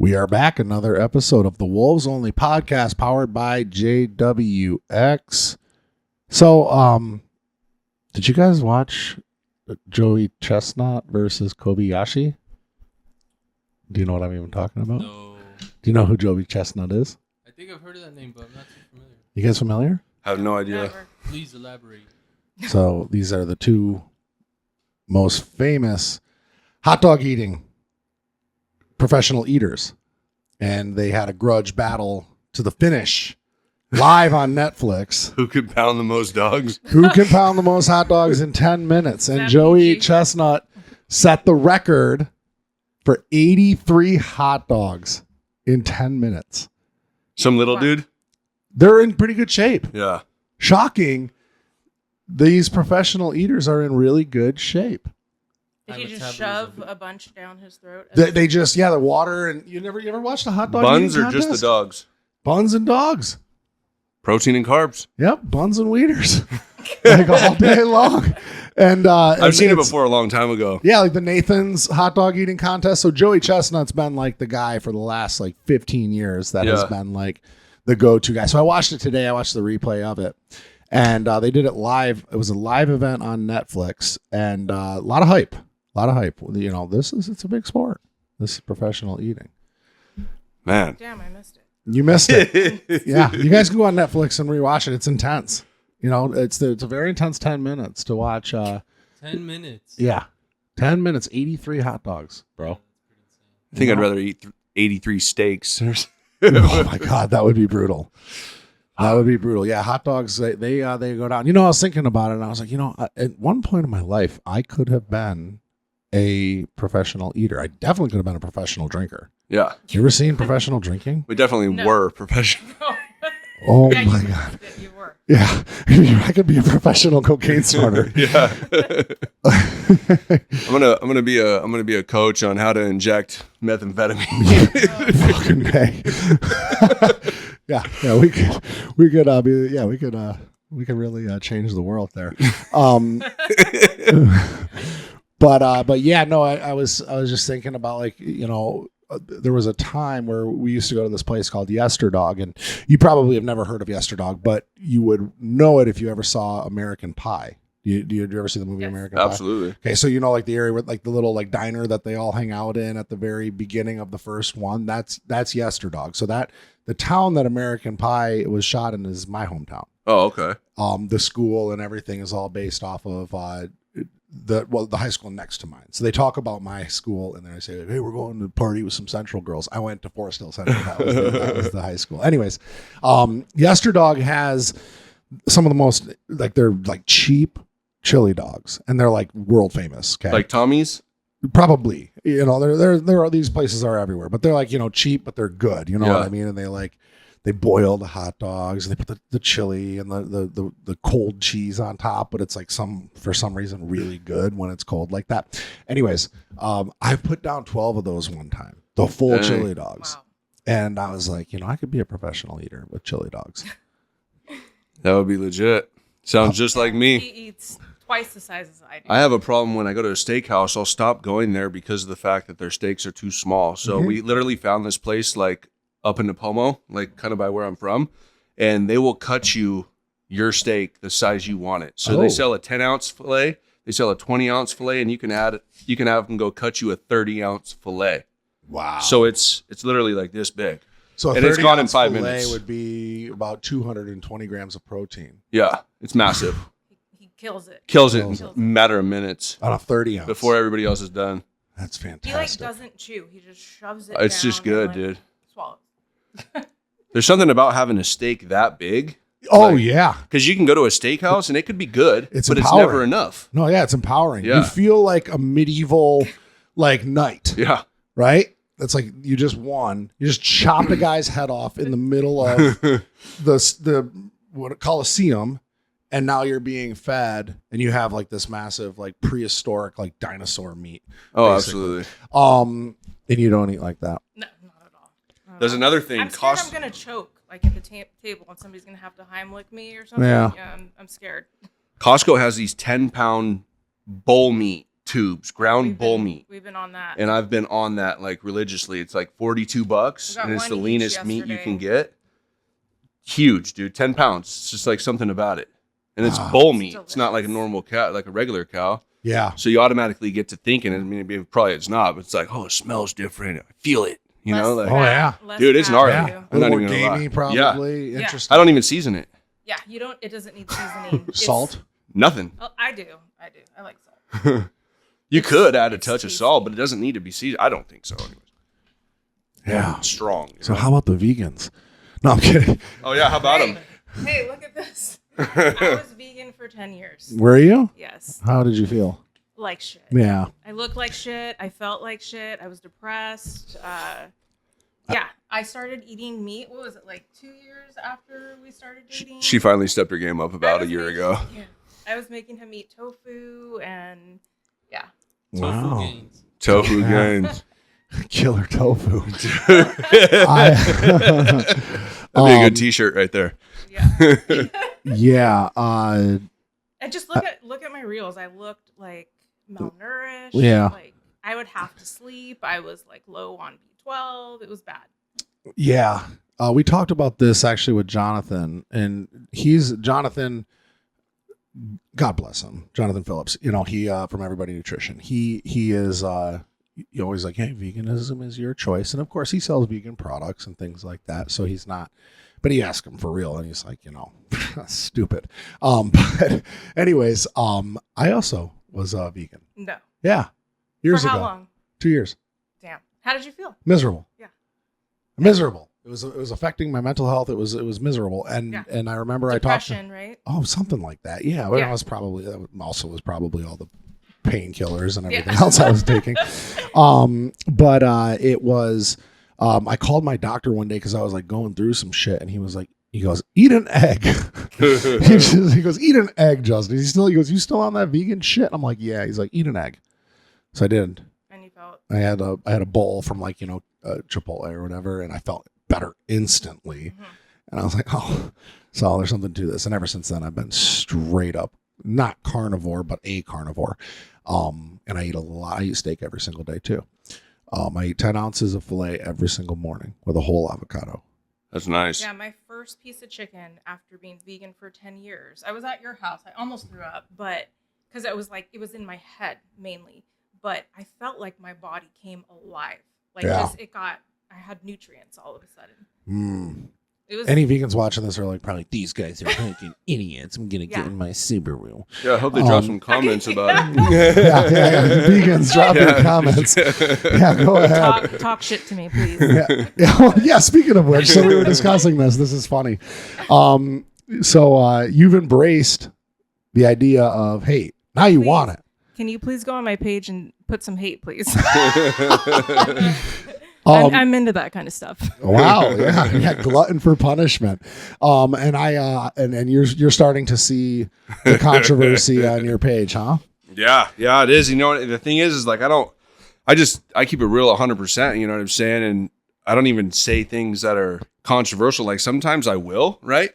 We are back, another episode of the Wolves Only podcast powered by JWX. So, did you guys watch Joey Chestnut versus Kobayashi? Do you know what I'm even talking about? No. Do you know who Joey Chestnut is? I think I've heard of that name, but I'm not too familiar. You guys familiar? I have no idea. Never. Please elaborate. So, these are the two most famous hot dog eating professional eaters, and they had a grudge battle to the finish live on Netflix. Who could pound the most dogs? Who can pound the most hot dogs in 10 minutes? And That Joey PG? Chestnut set the record for 83 hot dogs in 10 minutes. Some little Wow. dude? They're in pretty good shape. Yeah. Shocking. These professional eaters are in really good shape. Did High he just metabolism. shove a bunch down his throat? They just, the water, and you ever watched a hot dog Buns eating or just the contest? dogs? Buns and dogs. Protein and carbs. Yep, buns and wieners, like all day long. And I've seen it it's- before a long time ago. Yeah, like the Nathan's hot dog eating contest. So Joey Chestnut's been like the guy for the last like 15 years that has Yeah. been like the go-to guy. So I watched it today. I watched the replay of it, and they did it live. It was a live event on Netflix, and a lot of hype. A lot of hype. You know, it's a big sport. This is professional eating. Man. Damn, I missed it. You missed it. Yeah, you guys can go on Netflix and rewatch it. It's intense. You know, it's a very intense 10 minutes to watch. 10 minutes. Yeah, 10 minutes, 83 hot dogs, bro. I think I'd rather eat 83 steaks. Oh my God, that would be brutal. That would be brutal. Yeah, hot dogs, they go down. You know, I was thinking about it, and I was like, you know, at one point in my life, I could have been a professional eater. I definitely could have been a professional drinker. Yeah. You ever seen professional drinking? We definitely No. were professional. Oh Yeah, my you God. missed it. You were. Yeah, I could be a professional cocaine snorter. Yeah. I'm gonna be a coach on how to inject methamphetamine. Fucking day. yeah, we could really change the world there. But yeah, no, I was just thinking about, like, you know, there was a time where we used to go to this place called Yesterdog, and you probably have never heard of Yesterdog, but you would know it if you ever saw American Pie. Did you ever see the movie Yes. American Pie? Absolutely. Okay, so you know, like the area with like the little like diner that they all hang out in at the very beginning of the first one. That's Yesterdog. So that the town that American Pie was shot in is my hometown. Oh, okay. The school and everything is all based off of the high school next to mine. So they talk about my school, and then I say, hey, we're going to party with some Central girls. I went to Forest Hill Central. That was the high school. Anyways, Yesterdog has some of the most, like, they're like cheap chili dogs, and they're like world famous. Okay, Like Tommy's? probably, you know, there are, these places are everywhere, but they're like, you know, cheap, but they're good. You know what Yeah. I mean? And they boil the hot dogs, and they put the chili and the cold cheese on top, but it's like for some reason really good when it's cold like that. Anyways, I've put down 12 of those one time, the full Dang. chili dogs. Wow. And I was like, you know, I could be a professional eater with chili dogs. That would be legit. Sounds just like He me. eats twice the size as I do. I have a problem when I go to a steakhouse. I'll stop going there because of the fact that their steaks are too small. So we literally found this place like up in Napomo, like kind of by where I'm from, and they will cut you your steak the size you want it. So Oh. they sell a 10-ounce fillet, they sell a 20-ounce fillet, and you can have them go cut you a 30-ounce fillet. Wow. So it's literally like this big. So a and it's gone in 30-ounce 5 filet minutes. would be about 220 grams of protein Yeah, it's massive. He kills it. Kills it Kills in a matter of minutes on a 30 ounce. before everybody else is done. That's He like fantastic. doesn't chew. He just shoves it. It's just down good, and, dude. Swallows. There's something about having a steak that big. Oh Like- yeah. Because you can go to a steakhouse and it could be good, It's but empowering. it's never enough. No, yeah, it's empowering. Yeah. You feel like a medieval like knight, Yeah. right? That's like you just won. You just chopped a guy's head off in the middle of the what Coliseum, and now you're being fed, and you have like this massive like prehistoric like dinosaur meat. Oh, Basically. absolutely. And you don't eat like that. No, not at all. Not at There's all. another thing. I'm scared I'm gonna choke like at the table, and somebody's gonna have to Heimlich me or something. Yeah. I'm scared. Costco has these 10-pound bull meat tubes, ground bull meat. We've been on that. And I've been on that like religiously. It's like $42 and it's the leanest meat you can get. Huge, dude. 10 pounds. It's just like something about it. And it's bull meat. Delicious. It's not like a normal cow, like a regular cow. Yeah. So you automatically get to thinking, I mean, probably it's not, but it's like, oh, it smells different. I feel it. You know? Like, oh, yeah. Dude, it's gnarly. Yeah. I'm not more even gonna gamey, lie. probably. Yeah. Interesting. I don't even season it. Yeah, it doesn't need seasoning. Salt? Nothing. Oh, I do. I like salt. You could add a touch of salt, but it doesn't need to be seasoned. I don't think so anyways. Yeah. It's strong. So how about the vegans? No, I'm kidding. Oh, yeah. How about them? Hey, look at this. I was vegan for 10 years. Were you? Yes. How did you feel? Like shit. Yeah. I looked like shit. I felt like shit. I was depressed. Yeah. I started eating meat. What was it, like 2 years after we started dating? She finally stepped her game up about a year ago. Yeah. I was making him eat tofu and yeah. Tofu gains. Tofu gains. Killer tofu. That'd be a good t-shirt right there. Yeah. Yeah. And just look at my reels. I looked like malnourished. Yeah. Like I would have to sleep. I was like low on B12. It was bad. Yeah. We talked about this actually with Jonathan, and Jonathan, God bless him, Jonathan Phillips, you know, he, from Everybody Nutrition, he is, you always like, hey, veganism is your choice. And of course he sells vegan products and things like that. So he's not, but he asked him for real and he's like, you know, stupid. But anyways, I also was vegan. No. Yeah. Years For how ago. long? 2 years. Damn. How did you feel? Miserable. Yeah. Miserable. It was affecting my mental health. It was miserable. And Yeah. and I remember Depression, I talked to, right? oh, something like that. Yeah. Well, Yeah. that also was probably all the painkillers and everything Yeah. else I was taking. But it was, I called my doctor one day because I was like going through some shit, and he goes, eat an egg. he goes, eat an egg, Justin. He goes, you still on that vegan shit? I'm like, yeah. He's like, eat an egg. So I did. And you felt I had a bowl from like, you know, Chipotle or whatever, and I felt better instantly. Mm-hmm. And I was like, oh, so there's something to this. And ever since then, I've been straight up, not carnivore, but a carnivore. And I eat steak every single day too. I eat 10 ounces of filet every single morning with a whole avocado. That's nice. Yeah, my first piece of chicken after being vegan for 10 years. I was at your house. I almost threw up, but because it was in my head mainly. But I felt like my body came alive. Like I had nutrients all of a sudden. It was Any vegans watching this are like, probably, these guys are fucking idiots. I'm going to get in my Subaru. Yeah, I hope they drop some comments about it. yeah. Vegans, drop your comments. Yeah, go ahead. talk shit to me, please. Yeah, speaking of which, so we were discussing this. This is funny. So you've embraced the idea of hate. Now you want it. Can you please go on my page and put some hate, please? I'm into that kind of stuff. Wow, yeah, glutton for punishment. And and you're starting to see the controversy on your page, huh? Yeah, it is. You know what the thing is like I keep it real 100%, you know what I'm saying? And I don't even say things that are controversial. Like sometimes I will, right?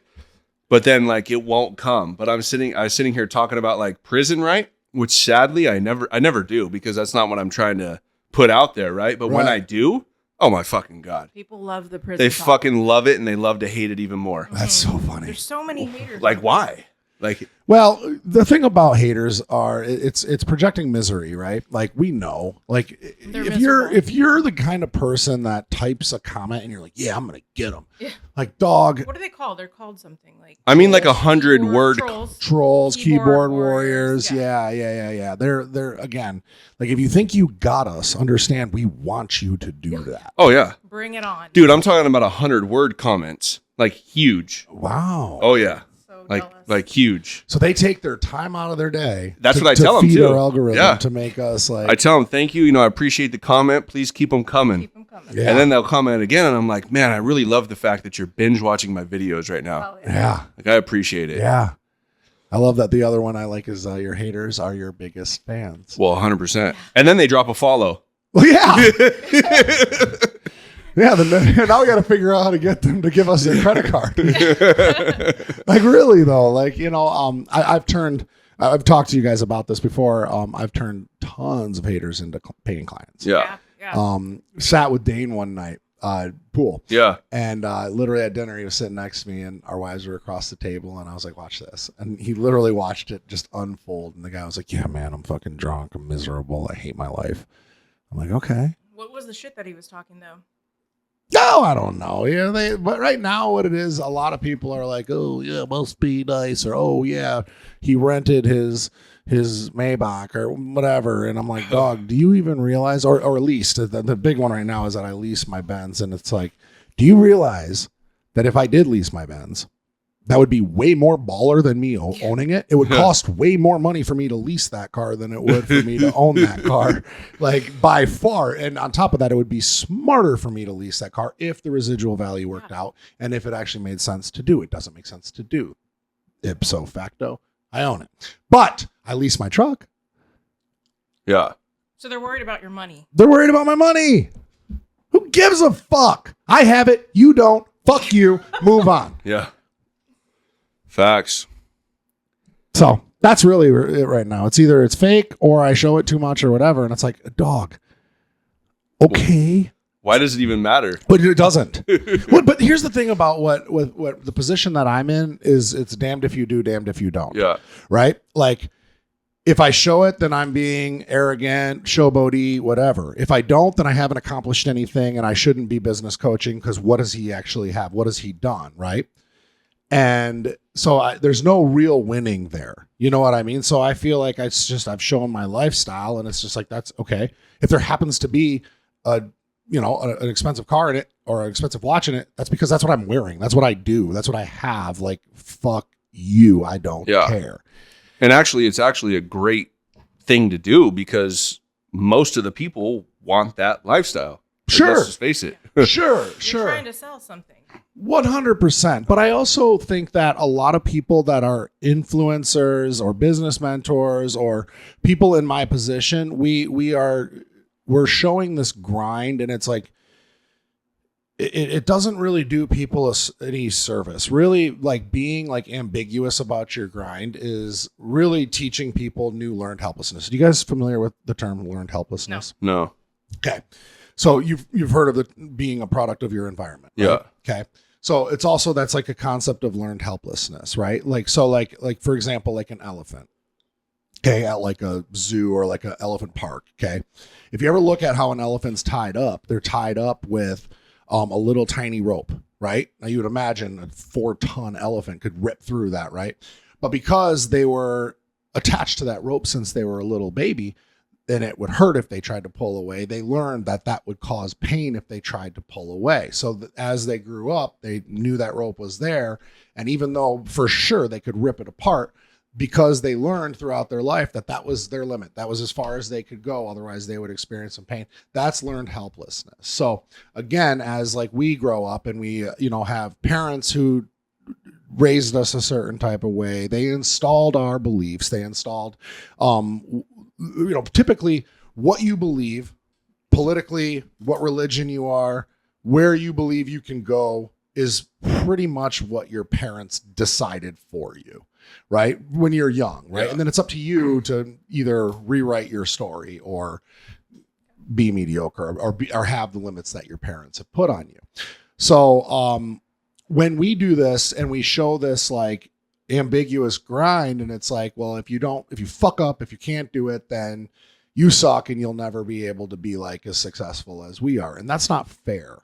But then like it won't come. But I was sitting here talking about like prison, right? Which sadly I never do, because that's not what I'm trying to put out there, right? But when I do, oh my fucking God. People love the prison They talk. fucking love it, and they love to hate it even more. That's so funny. There's so many haters. Like why? Like, well, the thing about haters are it's projecting misery, right? Like we know, like They're if you're the kind of person that types a comment and you're like, yeah, I'm gonna get them. Yeah. Like dog. What are they called? They're called something like. I mean, like 100 word Trolls, keyboard warriors. warriors. Yeah. They're again, like if you think you got us, understand we want you to do that. Oh yeah, Bring it on, dude. I'm talking about 100 word comments, like huge. Wow. Oh yeah. So Like jealous. like huge. So they take their time out of their day. That's to, what I to tell them feed too. our algorithm Yeah. to make us like. I tell them thank you. You know, I appreciate the comment. Please keep them coming. Keep them coming. Yeah. And then they'll comment again, and I'm like, man, I really love the fact that you're binge watching my videos right now. Hell Yeah. Like I appreciate it. Yeah. I love that. The other one I like is your haters are your biggest fans. Well, 100%. And then they drop a follow. Well, yeah. Yeah. Now we got to figure out how to get them to give us their credit card. Like really though, like, you know, I've turned I've talked to you guys about this before. I've turned tons of haters into paying clients. Yeah. Sat with Dane one night, pool. Yeah. And literally at dinner, he was sitting next to me and our wives were across the table. And I was like, watch this. And he literally watched it just unfold. And the guy was like, yeah, man, I'm fucking drunk. I'm miserable. I hate my life. I'm like, okay. What was the shit that he was talking though? No, I don't know. Yeah, but right now what it is, a lot of people are like, oh yeah, must be nice, or oh yeah, he rented his Maybach or whatever. And I'm like, dog, do you even realize, or at least the big one right now is that I lease my Benz, and it's like, do you realize that if I did lease my Benz, that would be way more baller than me owning it? It would cost way more money for me to lease that car than it would for me to own that car, like by far. And on top of that, it would be smarter for me to lease that car if the residual value worked out and if it actually made sense to do. It doesn't make sense to do. Ipso facto, I own it. But I lease my truck. Yeah. So they're worried about your money. They're worried about my money. Who gives a fuck? I have it. You don't. Fuck you. Move on. Yeah. Facts. So that's really it right now. It's either it's fake or I show it too much or whatever. And it's like, a dog. Okay. Why does it even matter? But it doesn't. But here's the thing about what the position that I'm in is, it's damned if you do, damned if you don't. Yeah. Right? Like, if I show it, then I'm being arrogant, showboaty, whatever. If I don't, then I haven't accomplished anything and I shouldn't be business coaching, because what does he actually have? What has he done? Right? And so there's no real winning there. You know what I mean? So I feel like I've shown my lifestyle, and it's just like, that's okay. If there happens to be an expensive car in it or an expensive watch in it, that's because that's what I'm wearing. That's what I do. That's what I have. Like, fuck you. I don't care. And actually, it's actually a great thing to do, because most of the people want that lifestyle. Sure. Let's just face it. Sure. You're trying to sell something. 100%. But I also think that a lot of people that are influencers or business mentors or people in my position, we're showing this grind, and it's like, it doesn't really do people any service. Really, like, being like ambiguous about your grind is really teaching people new learned helplessness. Are you guys familiar with the term learned helplessness? No. Okay. So you've heard of it being a product of your environment. Right? Yeah. Okay. So it's also, that's like a concept of learned helplessness, right? Like, so like for example, like an elephant. Okay, at like a zoo or like an elephant park. Okay. If you ever look at how an elephant's tied up, they're tied up with a little tiny rope, right? Now you would imagine a 4-ton elephant could rip through that, right? But because they were attached to that rope since they were a little baby, and it would hurt if they tried to pull away, they learned that would cause pain if they tried to pull away. So as they grew up, they knew that rope was there. And even though for sure they could rip it apart, because they learned throughout their life that was their limit. That was as far as they could go. Otherwise they would experience some pain. That's learned helplessness. So again, as like we grow up and we, have parents who raised us a certain type of way, they installed our beliefs. They installed, typically what you believe politically, what religion you are, where you believe you can go is pretty much what your parents decided for you, right? When you're young, right? Yeah. And then it's up to you to either rewrite your story or be mediocre or have the limits that your parents have put on you. So when we do this and we show this like ambiguous grind, and it's like, well, if you fuck up, if you can't do it, then you suck and you'll never be able to be like as successful as we are. And that's not fair.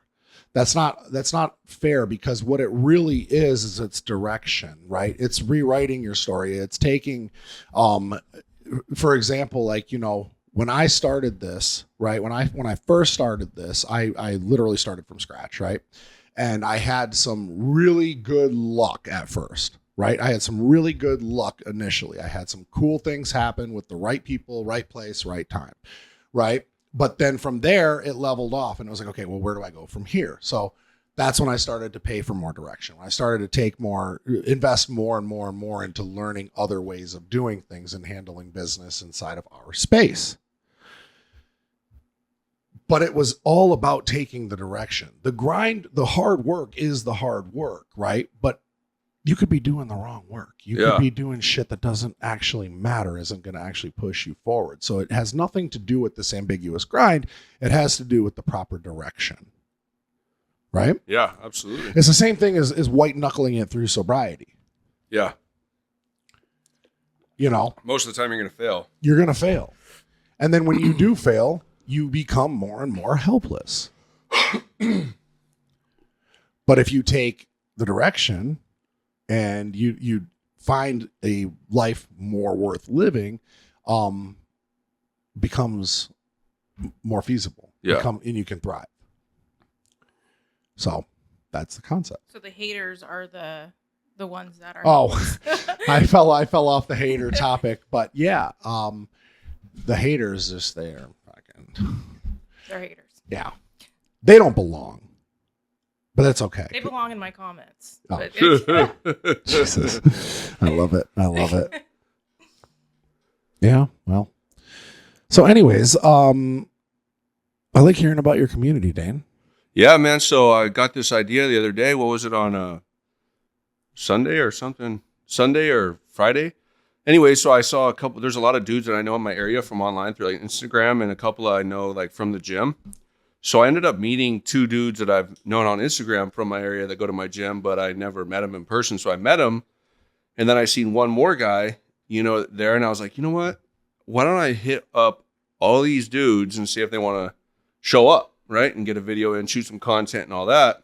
That's not fair, because what it really is it's direction, right? It's rewriting your story. It's taking, for example, like, when I started this, right? When I first started this, I literally started from scratch, right? And I had some really good luck at first, right? I had some really good luck initially. I had some cool things happen with the right people, right place, right time, right? But then from there, it leveled off, and it was like, okay, well, where do I go from here? So that's when I started to pay for more direction. When I started to invest more and more and more into learning other ways of doing things and handling business inside of our space. But it was all about taking the direction. The grind, the hard work is the hard work, right? But you could be doing the wrong work. You Yeah. could be doing shit that doesn't actually matter, isn't going to actually push you forward. So it has nothing to do with this ambiguous grind. It has to do with the proper direction. Right? Yeah, absolutely. It's the same thing as white knuckling it through sobriety. Yeah. You know, Most of the time you're going to fail. you're going to fail. And then when you do fail, you become more and more helpless. But if you take the direction and you find a life more worth living, becomes more feasible. Yeah. And you can thrive. So that's the concept. So the haters are the ones that are. Oh, I fell off the hater topic, but yeah, the haters just there, fucking, They're haters. yeah, they don't belong, but that's okay. They belong in my comments. Oh. But it's- Jesus. I love it. I love it. Yeah. Well. So, anyways, I like hearing about your community, Dane. Yeah, man. So I got this idea the other day. What was it on Sunday or something? Sunday or Friday? Anyway, so I saw there's a lot of dudes that I know in my area from online through like Instagram, and a couple I know like from the gym. So I ended up meeting 2 dudes that I've known on Instagram from my area that go to my gym, but I never met them in person. So I met them, and then I seen one more guy, there, and I was like, you know what? Why don't I hit up all these dudes and see if they want to show up, right? And get a video and shoot some content and all that.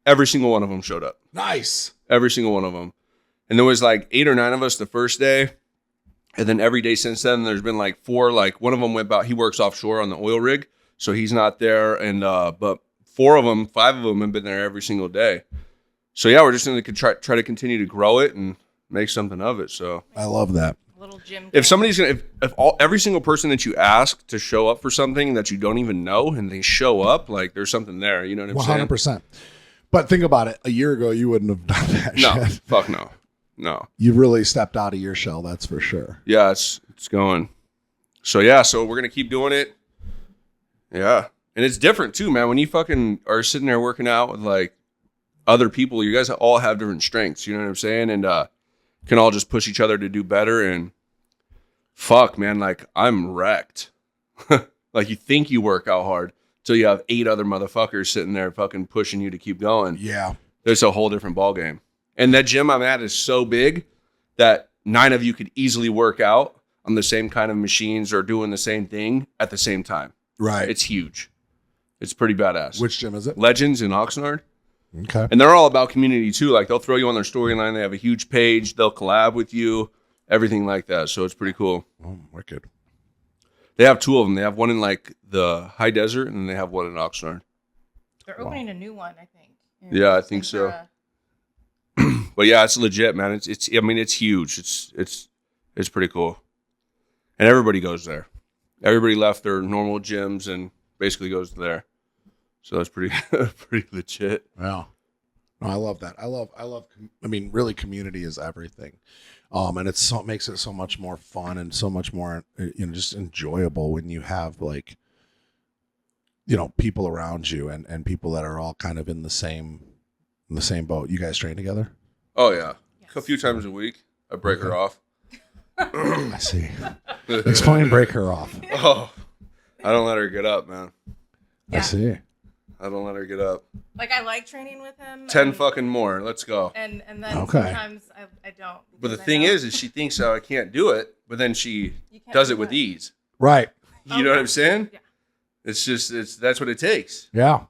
Every single one of them showed up. Nice. Every single one of them. And there was like 8 or 9 of us the first day. And then every day since then, there's been like 4, like one of them went out, he works offshore on the oil rig. So he's not there. And, but 5 of them have been there every single day. So yeah, we're just going to try to continue to grow it and make something of it. So I love that. little gym. if somebody's going to, if every single person that you ask to show up for something that you don't even know and they show up, like there's something there. You know what I'm saying? 100%. But think about it. A year ago, you wouldn't have done that No, shit. fuck no. No. You really stepped out of your shell, that's for sure. Yeah, it's going. So yeah, so we're gonna keep doing it. Yeah, and it's different too, man. When you fucking are sitting there working out with like other people, you guys all have different strengths. You know what I'm saying? And can all just push each other to do better. And fuck, man, like I'm wrecked. Like you think you work out hard till you have 8 other motherfuckers sitting there fucking pushing you to keep going. Yeah. It's a whole different ball game. And that gym I'm at is so big that 9 of you could easily work out on the same kind of machines or doing the same thing at the same time. Right. It's huge. It's pretty badass. Which gym is it? Legends in Oxnard. Okay. And they're all about community too. Like they'll throw you on their storyline. They have a huge page. They'll collab with you. Everything like that. So it's pretty cool. Oh, wicked. They have 2 of them. They have one in like the high desert and then they have one in Oxnard. They're opening a new one, I think. Yeah, I think so. But yeah, it's legit, man. It's I mean, it's huge. It's pretty cool. And everybody goes there. Everybody left their normal gyms and basically goes there. So that's pretty pretty legit. Yeah. No, I love that. I mean, really community is everything. And it makes it so much more fun and so much more, just enjoyable when you have like, people around you and people that are all kind of in the same boat. You guys train together? Oh yeah. Yes. A few times a week. I break her off. I see. Explain break her off. Oh. I don't let her get up, man. I see. I don't let her get up. Like I like training with him. 10 fucking more. Let's go. And then Okay. sometimes I don't. But the because I thing know is she thinks I can't do it, but then she you can't does do it with what? ease. Right. You know what I'm saying? Yeah. That's what it takes. Yeah.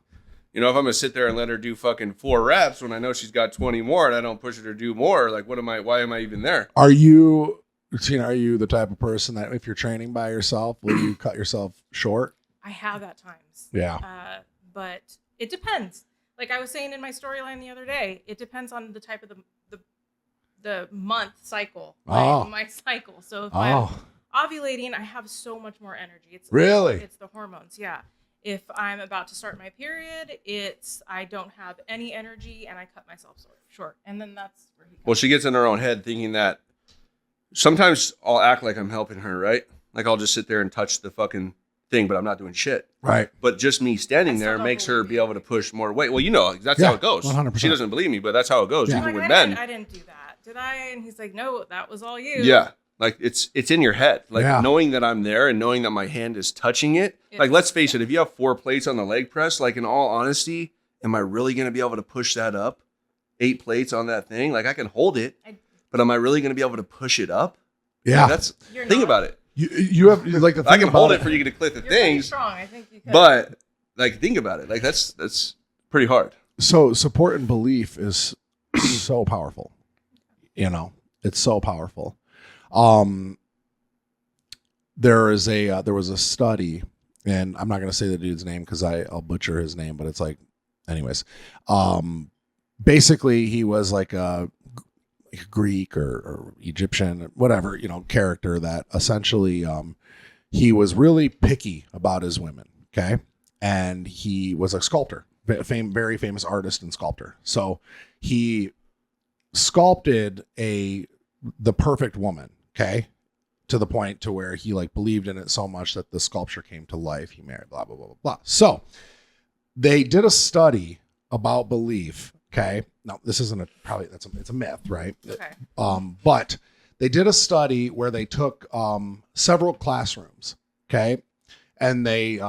If I'm gonna sit there and let her do fucking 4 reps when I know she's got 20 more and I don't push her to do more, like why am I even there? Are you the type of person that if you're training by yourself, will you cut yourself short? I have at times. Yeah. But it depends. Like I was saying in my storyline the other day, it depends on the type of the month cycle. Oh. My cycle. So if I'm Oh, ovulating, I have so much more energy. Really? It's the hormones, yeah. If I'm about to start my period, I don't have any energy and I cut myself short. And then that's where he comes. Well, she gets in her own head thinking that sometimes I'll act like I'm helping her, right? Like I'll just sit there and touch the fucking thing, but I'm not doing shit. Right. But just me standing I still there don't makes her believe be you. able to push more weight. Well, that's Yeah, how it goes. 100%. She doesn't believe me, but that's how it goes. Yeah. Even Like, with I men. didn't do that, did I? And he's like, no, that was all you. Yeah. Like it's in your head. Like Yeah. knowing that I'm there and knowing that my hand is touching it. Yeah. Like, let's face it, if you have 4 plates on the leg press, like in all honesty, am I really going to be able to push that up? 8 plates on that thing? Like I can hold it, but am I really going to be able to push it up? Yeah. Like, that's You're think not. about it. You have like the thing I can hold about it for you to click the You're pretty things, strong. I think you could. but like think about it. Like that's pretty hard. So support and belief is so powerful. You know, it's so powerful. There was a study, and I'm not going to say the dude's name because I'll butcher his name, but it's like, anyways, basically he was like a Greek or Egyptian, whatever, character that essentially, he was really picky about his women. Okay. And he was a sculptor, very famous artist and sculptor. So he sculpted the perfect woman. Okay. To the point to where he like believed in it so much that the sculpture came to life. He married, blah, blah, blah, blah, blah. So they did a study about belief. Okay. Now this isn't it's a myth, right? Okay. But they did a study where they took several classrooms. Okay. And they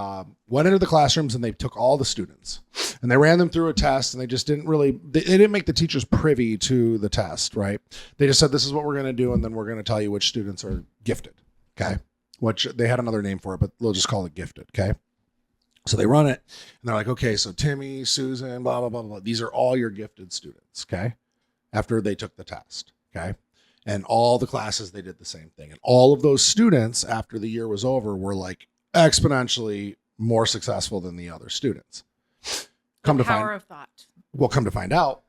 went into the classrooms and they took all the students and they ran them through a test, and they just didn't they didn't make the teachers privy to the test, right? They just said, this is what we're going to do. And then we're going to tell you which students are gifted. Okay. Which they had another name for it, but they'll just call it gifted. Okay. So they run it and they're like, okay, so Timmy, Susan, blah, blah, blah, blah. These are all your gifted students. Okay. After they took the test. Okay. And all the classes, they did the same thing. And all of those students after the year was over were like exponentially more successful than the other students. Come to find out,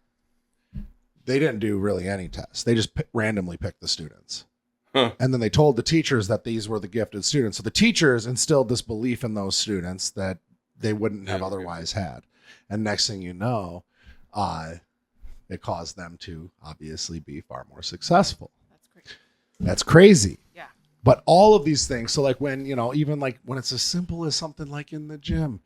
they didn't do really any tests. They just randomly picked the students. Huh. And then they told the teachers that these were the gifted students. So the teachers instilled this belief in those students that they wouldn't have otherwise had. And next thing you know, it caused them to obviously be far more successful. That's crazy. Yeah. But all of these things, so like when, even like when it's as simple as something like in the gym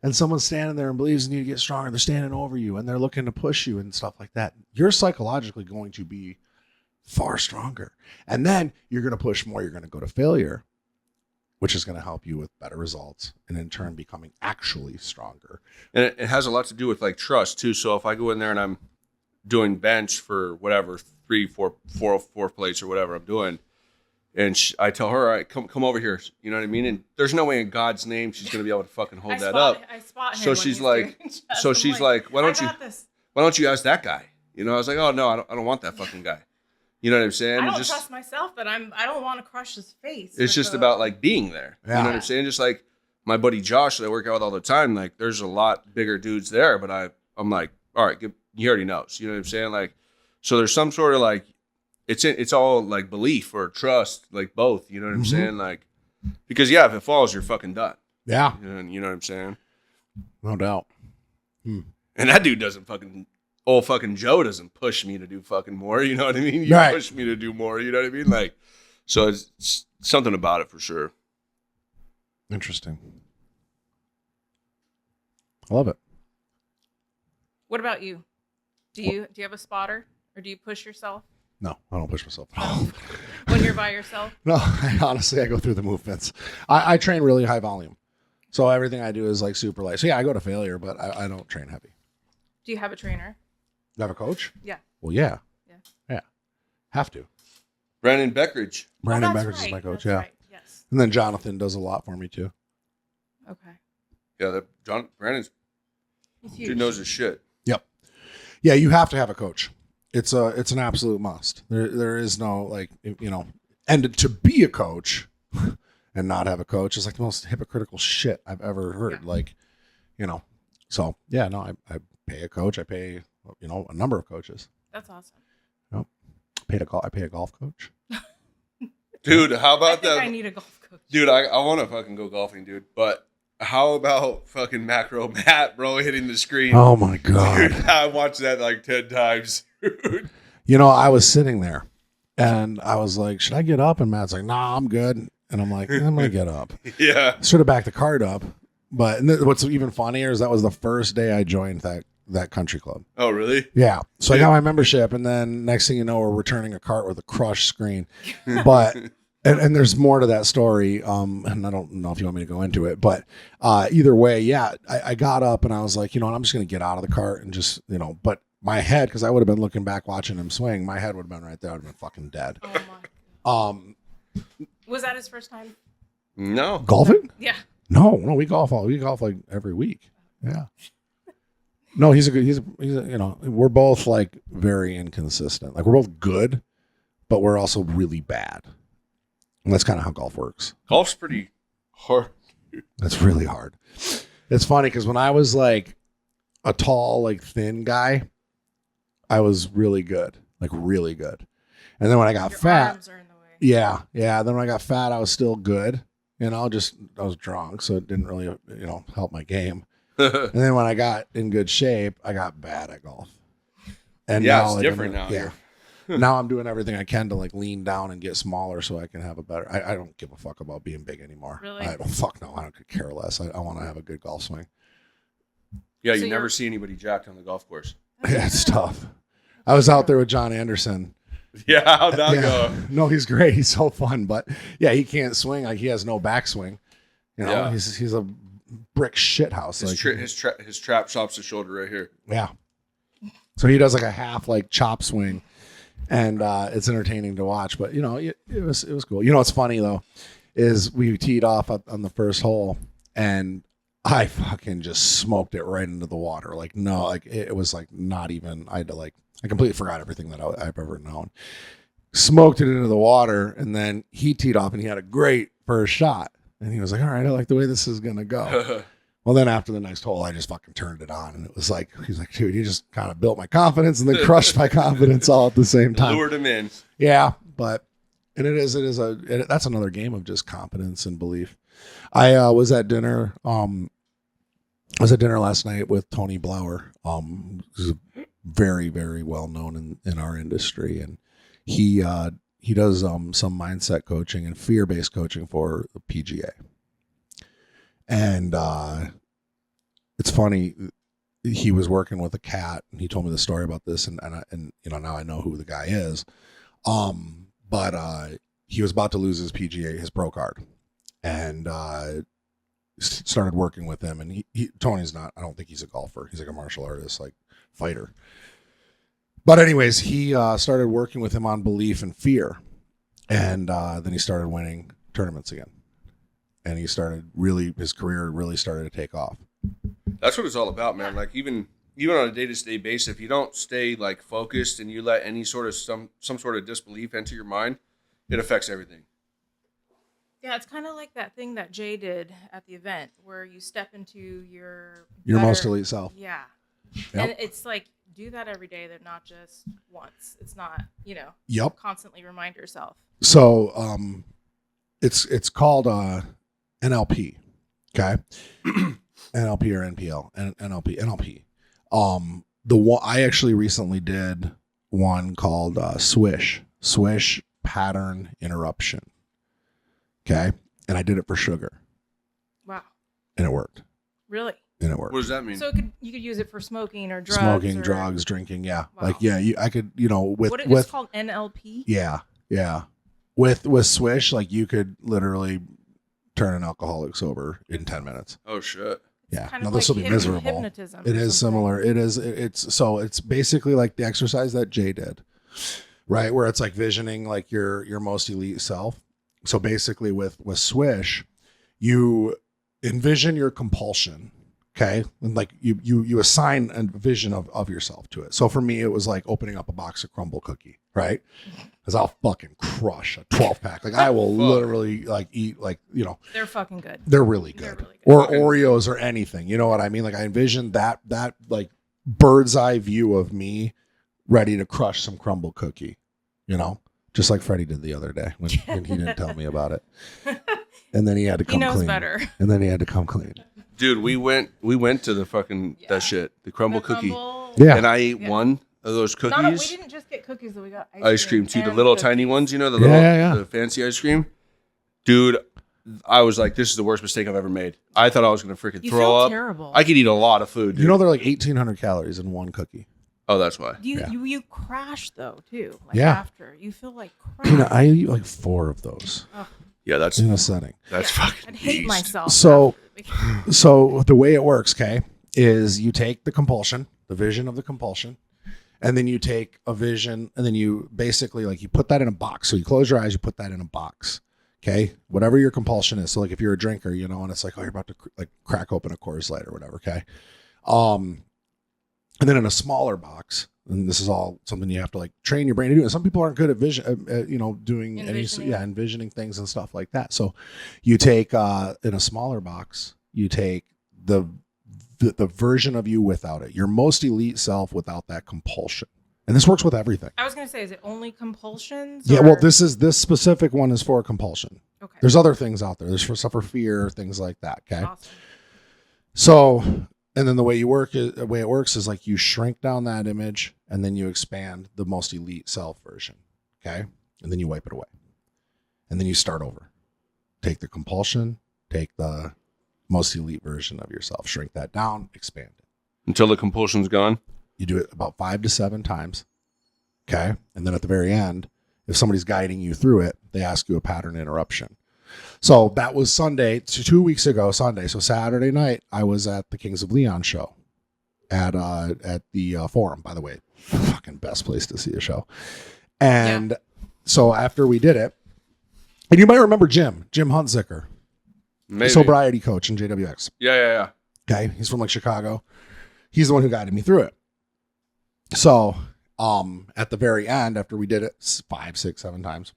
and someone's standing there and believes in you to get stronger, they're standing over you and they're looking to push you and stuff like that, you're psychologically going to be far stronger. And then you're going to push more. You're going to go to failure, which is going to help you with better results and in turn becoming actually stronger. And it has a lot to do with like trust too. So if I go in there and I'm doing bench for whatever, 4 plates or whatever I'm doing, and I tell her, all right, come over here. You know what I mean? And there's no way in God's name she's going to be able to fucking hold that up. I spot him So when she's he's like, doing chest. so I'm she's like, why I got this. don't you ask that guy? I was like, oh no, I don't want that fucking guy. You know what I'm saying? I don't It's trust myself that I don't want to crush his face. It's just about like being there. Yeah. You know what I'm saying? Just like my buddy Josh that I work out with all the time. Like there's a lot bigger dudes there, but I'm like, all right, he already knows. You know what I'm saying? Like, so there's some sort of like, it's all like belief or trust, like both. You know what I'm saying? Like, because if it falls, you're fucking done. Yeah. You know what I'm saying? No doubt. And that dude doesn't old fucking Joe doesn't push me to do fucking more. You know what I mean? You Right. push me to do more. You know what I mean? Like, so it's something about it for sure. Interesting. I love it. What about you? Do you have a spotter, or do you push yourself No, I don't push myself. when you're by yourself? No, honestly, I go through the movements. I train really high volume. So everything I do is like super light. So yeah, I go to failure, but I don't train heavy. Do you have a trainer? You have a coach? Yeah. Well, yeah. Yeah. Have to. Brandon Beckridge. Brandon that's Beckridge is right. my coach. That's Yeah. right. Yes. And then Jonathan does a lot for me too. Okay. Yeah, Brandon's He's huge. dude knows his shit. Yep. Yeah, you have to have a coach. It's an absolute must. There is no like, and to be a coach and not have a coach is like the most hypocritical shit I've ever heard. Yeah. Like, so yeah, no, I pay a coach. I pay, a number of coaches. That's awesome. I pay a golf coach. Dude, how I about think that? I need a golf coach. Dude, I want to fucking go golfing, dude. But how about fucking Macro Matt, bro, hitting the screen? Oh my God. Dude, I watched that like 10 times. I was sitting there and I was like, should I get up? And Matt's like, nah, I'm good. And I'm like, I'm gonna get up. Yeah. Should have backed the cart up. But what's even funnier is that was the first day I joined that country club. Oh, really? Yeah. So I got my membership, and then next thing you know, we're returning a cart with a crushed screen. But and there's more to that story. And I don't know if you want me to go into it, but either way, yeah, I got up and I was like, you know what, I'm just gonna get out of the cart and just, you know, but my head, because I would have been looking back watching him swing, my head would have been right there. I would have been fucking dead. Oh my. Was that his first time? No. Golfing? Yeah. No, we golf like every week. Yeah. No, he's a you know, we're both like very inconsistent. Like we're both good, but we're also really bad. And that's kind of how golf works. Golf's pretty hard. That's really hard. It's funny because when I was like a tall, like thin guy, I was really good, like really good. And then when I got Your fat, arms are in the way. yeah. Then when I got fat, I was still good. You know, I was drunk, so it didn't really, you know, help my game. And then when I got in good shape, I got bad at golf. And yeah, now, it's like, different now. Yeah. Now I'm doing everything I can to like lean down and get smaller so I can have a better. I don't give a fuck about being big anymore. Really? I don't fuck no. I don't care less. I want to have a good golf swing. Yeah, So you never see anybody jacked on the golf course. Yeah, it's tough. I was out there with John Anderson. Yeah, how'd that go? No, he's great. He's so fun, but yeah, he can't swing. Like he has no backswing. You know, Yeah. he's a brick shit house. His trap shop's the shoulder right here. Yeah. So he does like a half like chop swing, and it's entertaining to watch. But you know, it was cool. You know what's funny though is we teed off up on the first hole, and I fucking just smoked it right into the water. Like no, like it was like not even. I had to like I completely forgot everything that I've ever known. Smoked it into the water, and then he teed off, and he had a great first shot. And he was like, all right, I like the way this is gonna go. Well, then after the next hole, I just fucking turned it on, and it was like, he's like, dude, you just kind of built my confidence and then crushed my confidence all at the same time. Lured him in. Yeah, but and that's another game of just confidence and belief. I was at dinner. Last night with Tony Blauer. Who's very, very well known in our industry, and he does some mindset coaching and fear-based coaching for the PGA. And it's funny, he was working with a cat, and he told me the story about this, and you know, now I know who the guy is. But he was about to lose his PGA, his pro card, and started working with him. And Tony's not, I don't think he's a golfer. He's like a martial artist, like fighter. But anyways, he started working with him on belief and fear, and then he started winning tournaments again. And his career really started to take off. That's what it's all about, man. Like even on a day-to-day basis, if you don't stay like focused and you let any sort of some sort of disbelief enter your mind, it affects everything. Yeah, it's kind of like that thing that Jay did at the event where you step into your Most elite self. Yeah. Yep. And it's like, do that every day, that not just once. It's not, you know, Yep. constantly remind yourself. So it's called NLP. Okay. NLP or NPL. NLP. I actually recently did one called Swish pattern interruption. Okay. And I did it for sugar. Wow. And it worked. Really? And it worked. What does that mean? So you could use it for smoking or drugs. Smoking, drugs, drinking. Yeah. Wow. Like, yeah, I could, you know, with it's called NLP? Yeah. Yeah. With Swish, like you could literally turn an alcoholic sober in 10 minutes. Oh shit. Yeah. Kind No, of this will be miserable. Hypnotism It or is something. similar. It's basically like the exercise that Jay did, right? Where it's like visioning like your most elite self. So basically with Swish, you envision your compulsion. Okay. And like you assign a vision of yourself to it. So for me, it was like opening up a box of crumble cookie, right? Because I'll fucking crush a 12 pack. Like I will literally like eat like, you know, They're fucking good. they're really good. They're really good. Or Oreos or anything. You know what I mean? Like I envisioned that like bird's eye view of me ready to crush some crumble cookie, you know, just like Freddie did the other day when he didn't tell me about it. And then he had to come He knows clean. better. And then he had to come clean. Dude, we went to the fucking that shit, the crumble cookie. Yeah. And I ate one of those We cookies. didn't just get cookies, though. We got Ice cream too, the and little cookies. tiny ones, you know, the Yeah. fancy ice cream. Dude, I was like, this is the worst mistake I've ever made. I thought I was going to freaking You throw feel up. terrible. I could eat a lot of food, dude. You know, they're like 1,800 calories in one cookie. Oh, that's why. You crash though too. Like Yeah. after you feel like crap. You know, I eat like 4 of those Yeah, that's in a setting. fucking I'd hate beast. myself. So- after. So the way it works, okay, is you take the compulsion, the vision of the compulsion, and then you take a vision, and then you basically like you put that in a box. So you close your eyes, you put that in a box. Okay, whatever your compulsion is. So like if you're a drinker, you know, and it's like, oh, you're about to like crack open a Coors Light or whatever. Okay, and then in a smaller box, and this is all something you have to like train your brain to do. And some people aren't good at doing envisioning things and stuff like that. So you take in a smaller box, you take the version of you without it, your most elite self without that compulsion. And this works with everything. I was gonna say, is it only compulsions? Yeah, or- well, this specific one is for compulsion. Okay. There's other things out there. There's for stuff for fear, things like that. Okay. Awesome. So, and then the way it works is like you shrink down that image and then you expand the most elite self version. Okay. And then you wipe it away. And then you start over. Take the compulsion, take the most elite version of yourself, shrink that down, expand it. Until the compulsion's gone. You do it about 5 to 7 times. Okay. And then at the very end, if somebody's guiding you through it, they ask you a pattern interruption. So that was Sunday, 2 weeks ago, Sunday. So Saturday night, I was at the Kings of Leon show at the Forum, by the way. Fucking best place to see a show. And so after we did it, and you might remember Jim Hunziker, Maybe. sobriety coach in JWX. Yeah. Okay. He's from like Chicago. He's the one who guided me through it. So, at the very end, after we did it 5, 6, 7 times,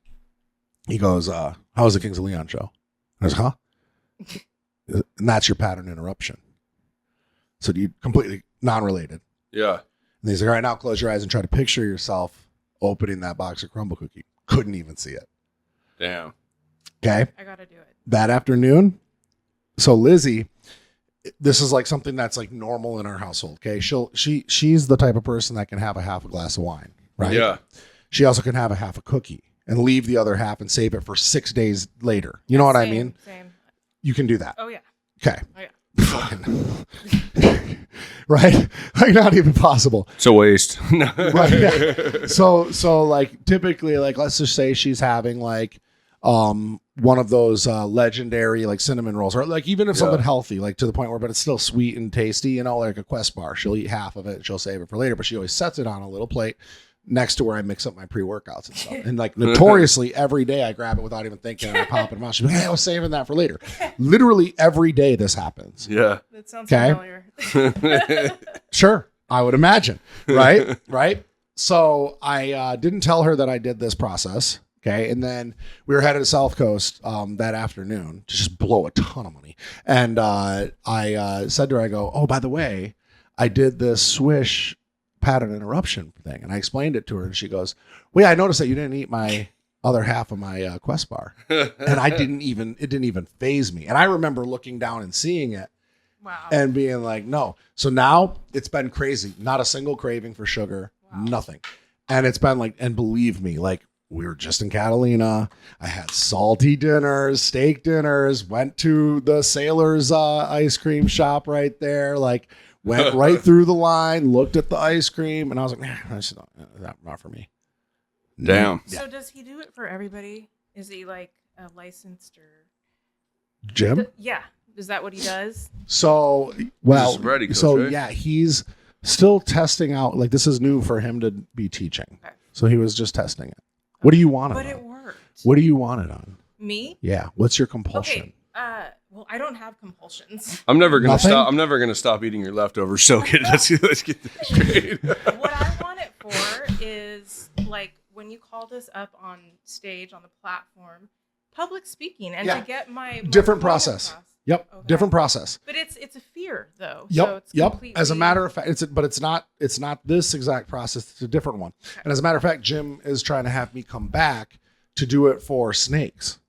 he goes, how was the Kings of Leon show? I was, huh? And that's your pattern interruption. So you completely non-related. Yeah. And he's like, all right, now close your eyes and try to picture yourself opening that box of crumble cookie. Couldn't even see it. Damn. Okay. I gotta do it. That afternoon. So Lizzie, this is like something that's like normal in our household. Okay. She's the type of person that can have a half a glass of wine, right? Yeah. She also can have a half a cookie and leave the other half and save it for 6 days later. You know what I mean? Same. You can do that. Oh yeah. Okay. Oh yeah. Fucking right? Like not even possible. It's a waste. Right. Yeah. So like typically, like let's just say she's having like one of those legendary like cinnamon rolls, or like even if something healthy, like to the point where but it's still sweet and tasty, you know, like a Quest bar. She'll eat half of it and she'll save it for later, but she always sets it on a little plate next to where I mix up my pre-workouts and stuff. And like notoriously every day I grab it without even thinking and I pop it in my mouth. She's like, hey, I was saving that for later. Literally every day this happens. Yeah. That sounds Okay. familiar. Sure. I would imagine. Right. Right. So I didn't tell her that I did this process. Okay. And then we were headed to South Coast that afternoon to just blow a ton of money. And I said to her, I go, oh, by the way, I did this swish pattern interruption thing. And I explained it to her and she goes, well, yeah, I noticed that you didn't eat my other half of my Quest bar. And it didn't even faze me. And I remember looking down and seeing it. Wow. And being like, no. So now it's been crazy. Not a single craving for sugar, nothing. And it's been like, and believe me, like we were just in Catalina. I had salty dinners, steak dinners, went to the Sailor's ice cream shop right there. Like went right through the line, looked at the ice cream. And I was like, nah, that's not for me. Damn. So does he do it for everybody? Is he like a licensed or Jim? yeah. Is that what he does? So, well, He's a sobriety coach, so right? yeah, he's still testing out. Like this is new for him to be teaching. Okay. So he was just testing it. What do you want it But on? it worked. What do you want it on? Me? Yeah. What's your compulsion? Okay. Well, I don't have compulsions. I'm never gonna Nothing? stop. I'm never gonna stop eating your leftovers. So let's get this straight. What I want it for is like when you called us up on stage on the platform, public speaking, and Yeah. to get my Different point process. across. Yep. Okay. Different process. But it's a fear though. Yep. So it's Yep. completely- As a matter of fact, it's not this exact process. It's a different one. And as a matter of fact, Jim is trying to have me come back to do it for snakes.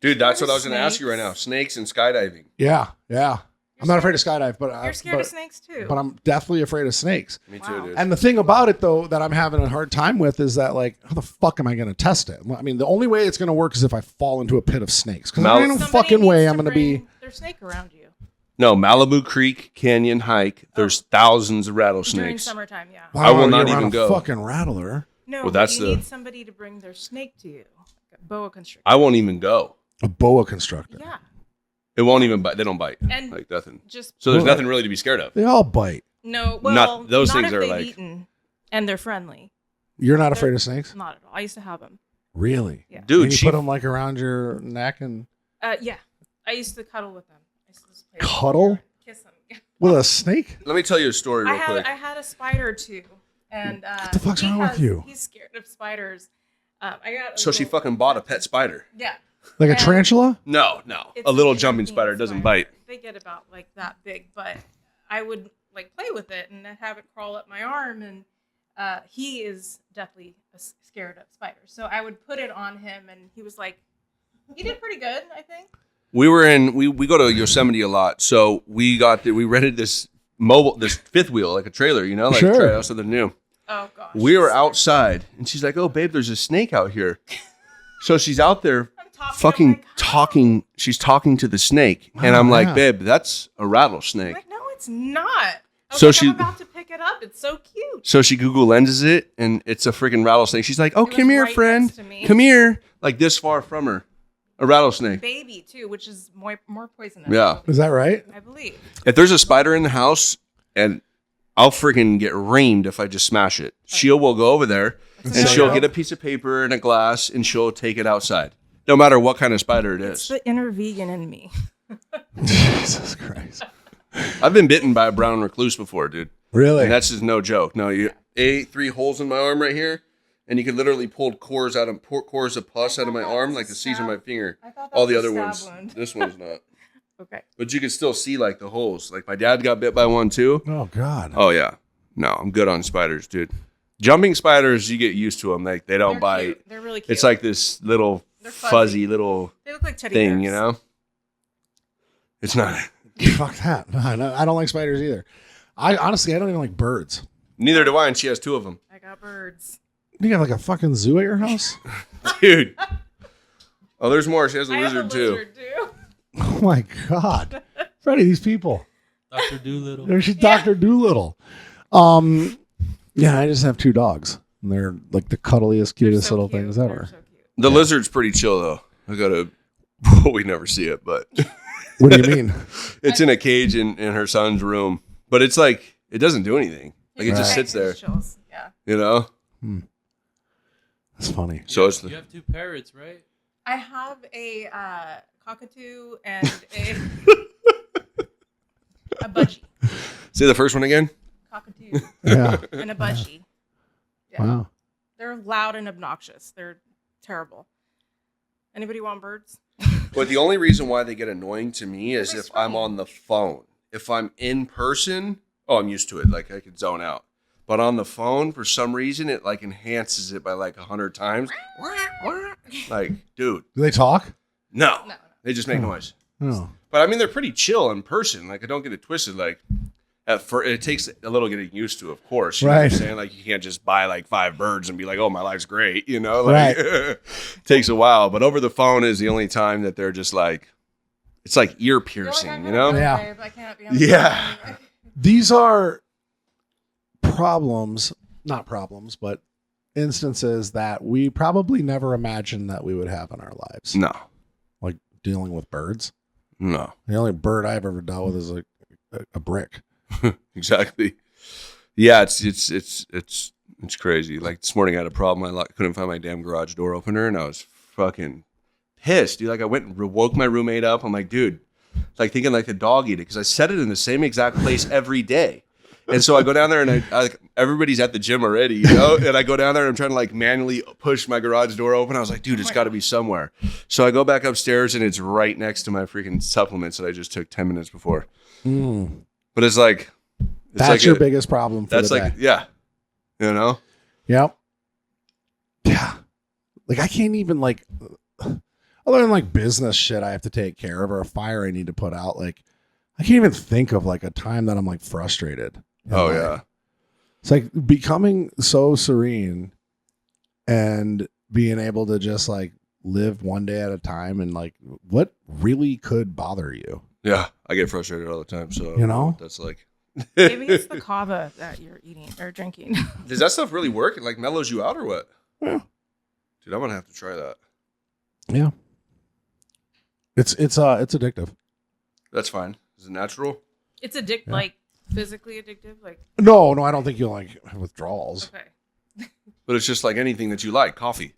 Dude, that's What what I are was gonna ask you right now. Snakes and skydiving. Yeah. Yeah. I'm not afraid to skydive, but You're scared of snakes too. But I'm definitely afraid of snakes. Me too, Wow. dude. And the thing about it, though, that I'm having a hard time with is that, like, how the fuck am I going to test it? I mean, the only way it's going to work is if I fall into a pit of snakes. Because there's no Somebody fucking way needs I'm to going to be. bring their snake around you No, Malibu Creek Canyon hike. There's thousands of during rattlesnakes. summertime. Yeah. Wow, I will not you're around even a go. fucking rattler. No, Well, but that's you the- need somebody to bring their snake to you. Like a boa constrictor. I won't even go. A boa constrictor. Yeah. It won't even bite. They don't bite. And Like nothing. just So there's Well, nothing really to be scared of. They all bite. no. Well, Not- those not things if are they've like- eaten and they're friendly. You're not afraid of snakes? Not at all. I used to have them. Really? Yeah. Dude, And you she put them like around your neck and Yeah. I used to cuddle with them. I used to just play with them. Cuddle? Kiss them. with a snake? Let me tell you a story real quick. I had a spider too, and the fuck's wrong with you? He's scared of spiders. I got. So she fucking bought a pet spider. Yeah. Like a And- tarantula? No. It's A little an jumping European spider doesn't spider. bite. They get about like that big, but I would like play with it and have it crawl up my arm, and he is definitely scared of spiders. So I would put it on him, and he was like, he did pretty good, I think. We were in we go to Yosemite a lot, so we rented this fifth wheel, like a trailer, you know, like Sure. try out something new. Oh gosh. We were outside, and she's like, "Oh, babe, there's a snake out here." So she's out there, I'm fucking I'm like, talking. She's talking to the snake, and I'm Oh, like, yeah. "Babe, that's a I'm rattlesnake." like, no, it's not. I was So like, she- I'm about to pick it up. It's so cute. So she Google lenses it, and it's a freaking rattlesnake. She's like, "Oh, It was come here, right friend. next to me. Come here." Like this far from her, a rattlesnake. Baby too, which is more poisonous. Yeah. Is that right? I believe. If there's a spider in the house, and I'll freaking get reamed if I just smash it. She'll will go over there, and So she'll you- get a piece of paper and a glass, and she'll take it outside, no matter what kind of spider it It's is. the inner vegan in me. Jesus Christ. I've been bitten by a brown recluse before, dude. Really? And that's just no joke. No, you ate 3 holes in my arm right here, and you could literally pull cores of pus out of my arm, like the seeds of my finger. I thought that All was the a other stab ones. wound. This one's not. Okay. But you could still see like the holes. Like my dad got bit by one too. Oh, God. Oh yeah. No, I'm good on spiders, dude. Jumping spiders, you get used to them. Like they don't They're bite. cute. They're really cute. It's like this little They're fuzzy little they look like teddy thing, bears. you know? It's not. Fuck that. No, I don't like spiders either. Honestly, I don't even like birds. Neither do I, and she has 2 of them. I got birds. You have like a fucking zoo at your house? Dude. Oh, there's more. She has a I have a lizard too. lizard too. Oh, my God. Freddie, these people. Dr. Doolittle. There's Dr. Doolittle. Yeah, I just have 2 dogs. And they're like the cuddliest, They're cutest so little cute. things They're ever. so cute. The lizard's pretty chill though. I gotta. We never see it, but What do you mean? it's in a cage in her son's room. But it's like it doesn't do anything. Like it just Right. sits there, Chills. Yeah. you know. That's funny. So it's You have 2 parrots, right? I have a cockatoo and a budgie. say the first one again. Cockatoo Yeah. and a budgie. Yeah. Wow. They're loud and obnoxious. They're terrible. Anybody want birds? But the only reason why they get annoying to me is They're if I'm on the phone. If I'm in person, I'm used to it. Like I could zone out. But on the phone, for some reason, it like enhances it by like 100 times. Like, dude, Do they talk? no. No. They just make noise. No. But I mean, they're pretty chill in person. Like, I don't get it twisted. Like, at first, it takes a little getting used to, of course. You know what I'm Right. saying? Like, you can't just buy like 5 birds and be like, oh, my life's great. You know? Like, takes a while. But over the phone is the only time that they're just like, it's like ear You're like, piercing, "I you gotta know? go, Yeah. babe. I can't be on the Yeah. phone." These are problems, not problems, but instances that we probably never imagined that we would have in our lives. No. Like dealing with birds. No. The only bird I've ever dealt with is a brick. Exactly. Yeah, it's crazy. Like this morning I had a problem. I couldn't find my damn garage door opener, and I was fucking pissed, dude. Like I went and woke my roommate up. I'm like, dude, it's like thinking like a dog eat it because I set it in the same exact place every day. And so I go down there and I everybody's at the gym already, you know? And I go down there and I'm trying to like manually push my garage door open. I was like, dude, it's got to be somewhere. So I go back upstairs and it's right next to my freaking supplements that I just took 10 minutes before. But it's like, That's like your biggest problem for that's the like, day. yeah, you know? Yep. Yeah. Like I can't even like, other than like business shit I have to take care of or a fire I need to put out. Like I can't even think of like a time that I'm like frustrated. Oh, Like, yeah. it's like becoming so serene and being able to just like live one day at a time, and like what really could bother you. Yeah. I get frustrated all the time. So, You know? that's like. Maybe it's the kava that you're eating or drinking. Does that stuff really work? It like mellows you out or what? Yeah. Dude, I'm going to have to try that. Yeah. It's addictive. That's fine. Is it natural? It's Yeah. like physically addictive. Like, No, I don't think you'll like have withdrawals. okay. But it's just like anything that you like. Coffee.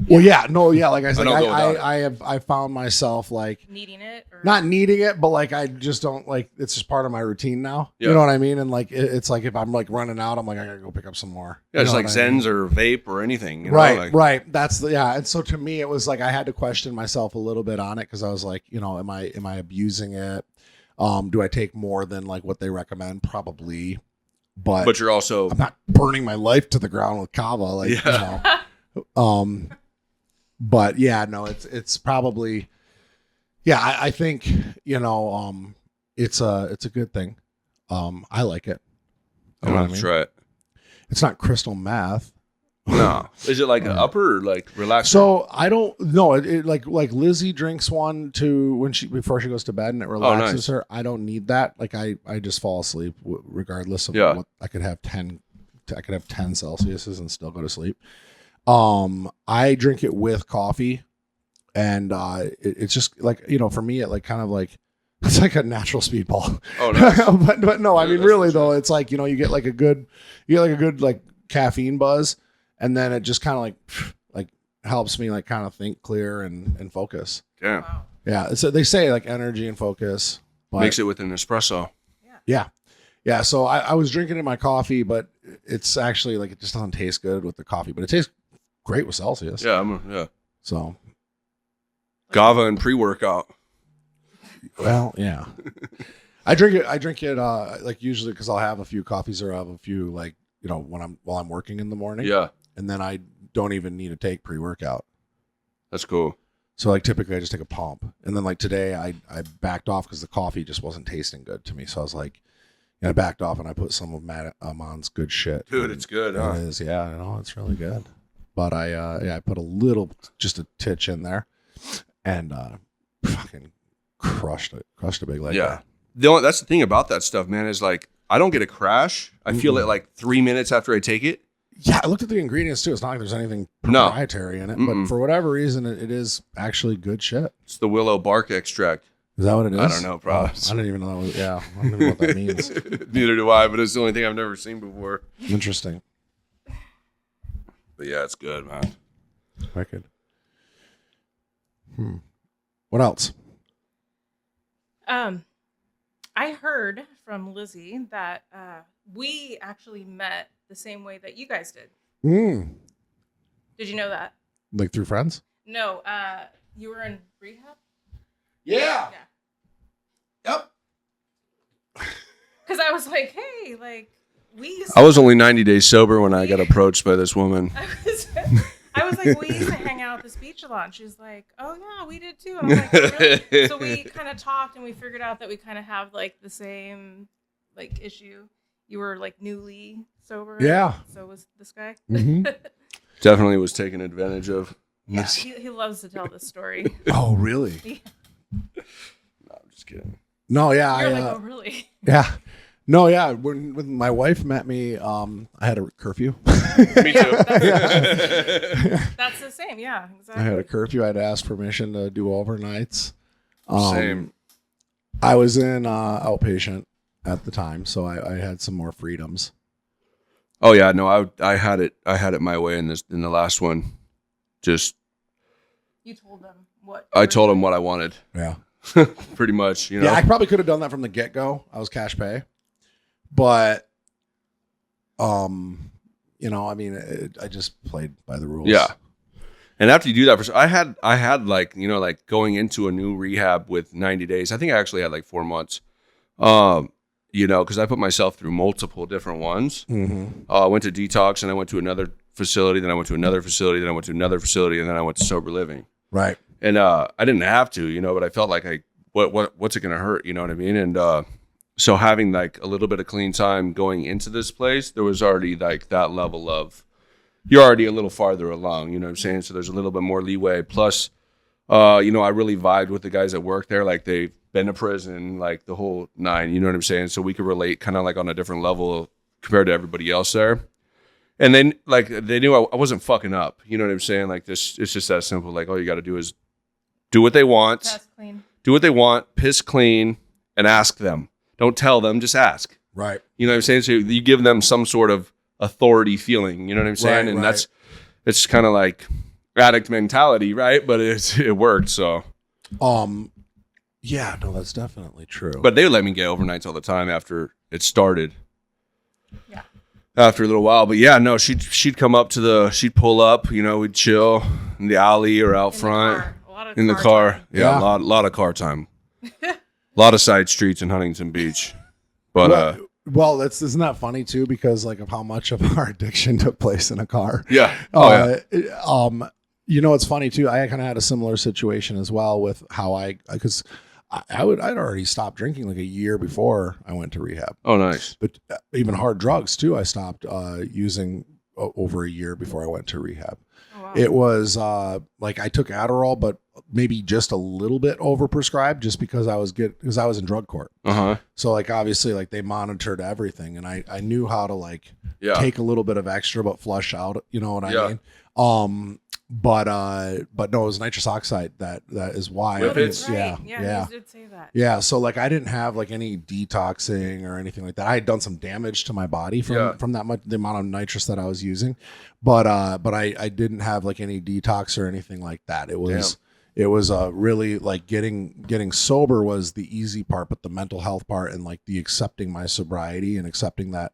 Well, yeah, no, yeah. Like I said, don't go without it. I found myself like Needing it or not needing it, but like I just don't like. It's just part of my routine now. Yeah. You know what I mean? And like it's like if I'm like running out, I'm like I gotta go pick up some more. Yeah, You it's know like what I mean? Zens or vape or anything. You know? Right, Like, right. That's the yeah. And so to me, it was like I had to question myself a little bit on it because I was like, you know, am I abusing it? Do I take more than like what they recommend? Probably, But you're also. I'm not burning my life to the ground with kava. Like, Yeah. you know. But yeah, no, it's probably, yeah, I think, you know, it's a good thing. I like it. I'm You know going what I to mean? try it. It's not crystal meth. No. Is it like an upper or like relaxer? So I don't know. It like Lizzie drinks one before she goes to bed and it relaxes nice. her. I don't need that. Like I just fall asleep regardless of Yeah. what I could have 10 Celsiuses and still go to sleep. I drink it with coffee, and it's just like, you know, for me it like kind of like it's like a natural speedball. Oh, nice. but no, I Yeah, mean that's really for sure. though, it's like, you know, you get like a good like caffeine buzz, and then it just kind of like helps me like kind of think clear and focus. Damn. wow. Yeah, so they say like energy and focus, but Makes it with an espresso. yeah. So I was drinking in my coffee, but it's actually like it just doesn't taste good with the coffee, but it tastes great with Celsius. Yeah. Yeah. So Gava and pre-workout. well, yeah. I drink it like usually because I'll have a few coffees or I'll have a few like, you know, while I'm working in the morning. Yeah. And then I don't even need to take pre-workout. That's cool. So like typically I just take a pump. And then like today I backed off because the coffee just wasn't tasting good to me. So I was like, I backed off and I put some of Matt Amon's good shit. Dude, And it's good, it huh? is, yeah, I know it's really good. But I put a little, just a titch in there, and fucking crushed a big leg. Yeah. That's the thing about that stuff, man, is like I don't get a crash. I feel it like 3 minutes after I take it. Yeah, I looked at the ingredients too. It's not like there's anything No. proprietary in it, Mm-mm. but for whatever reason, it is actually good shit. It's the willow bark extract. Is that what it is? I don't know, probably. Oh, I don't even know. Yeah, I don't even know what that means. Neither do I, but it's the only thing I've never seen before. Interesting. But yeah, it's good, man. Wicked. What else? I heard from Lizzie that we actually met the same way that you guys did. Did you know that? Like through friends? No, you were in rehab? Yeah. Yep. Because I was like, hey, like, we used I was only 90 days sober when I got approached by this woman. I was like, we used to hang out at this beach a lot. And she was like, oh, yeah, we did too. And I was like, oh, really? So we kind of talked and we figured out that we kind of have like the same like issue. You were like newly sober. Yeah. So was this guy. Mm-hmm. Definitely was taken advantage of. Yeah, he loves to tell this story. Oh, really? No, I'm just kidding. No, yeah. You're like, oh, really? Yeah. No, yeah. When my wife met me, I had a curfew. Me too. That's the same. Yeah, I exactly. had a curfew. I had to ask permission to do overnights. Same. I was in outpatient at the time, so I had some more freedoms. Oh yeah, no, I had it my way in the last one. Just You told them what? I told him what I wanted, Yeah. pretty much. You know. Yeah, I probably could have done that from the get-go. I was cash pay. But, you know, I mean, I just played by the rules. Yeah. And after you do that, I had like, you know, like going into a new rehab with 90 days. I think I actually had like 4 months. You know, because I put myself through multiple different ones. Mm-hmm. I went to detox, and I went to another facility. Then I went to another facility. Then I went to another facility, and then I went to sober living. Right. And I didn't have to, you know, but I felt like what's it going to hurt? You know what I mean? And so having like a little bit of clean time going into this place, there was already like that level of, you're already a little farther along, you know what I'm saying? So there's a little bit more leeway. Plus, you know, I really vibed with the guys that work there. Like they've been to prison, like the whole nine, you know what I'm saying? So we could relate kind of like on a different level compared to everybody else there. And then like they knew I wasn't fucking up, you know what I'm saying? Like this, it's just that simple. Like all you got to do is do what they want, That's clean. do what they want, piss clean, and ask them. Don't tell them, just ask. Right. You know what I'm saying? So you give them some sort of authority feeling, you know what I'm saying? Right, and right. it's kind of like addict mentality, right? But it worked, so. Yeah, no, that's definitely true. But they would let me get overnights all the time after it started. Yeah. After a little while. But yeah, no, she'd come up she'd pull up, you know, we'd chill in the alley or out front. In the car. Time. Yeah, a lot of car time. A lot of side streets in Huntington Beach. But well, isn't that funny too? Because like of how much of our addiction took place in a car. yeah. You know, it's funny too. I kind of had a similar situation as well with how because I'd already stopped drinking like a year before I went to rehab. Oh, nice. But even hard drugs too, I stopped using over a year before I went to rehab. Oh, wow. It was like I took Adderall, but maybe just a little bit overprescribed, just because I was in drug court. So like obviously like they monitored everything, and I knew how to like take a little bit of extra but flush out. You know what I mean? But no, it was nitrous oxide that is why. Oh, that's Yeah, right. Yeah, you did say that. Yeah, so like I didn't have like any detoxing or anything like that. I had done some damage to my body from that much, the amount of nitrous that I was using, but I didn't have like any detox or anything like that. It was really like getting sober was the easy part, but the mental health part and like the accepting my sobriety and accepting that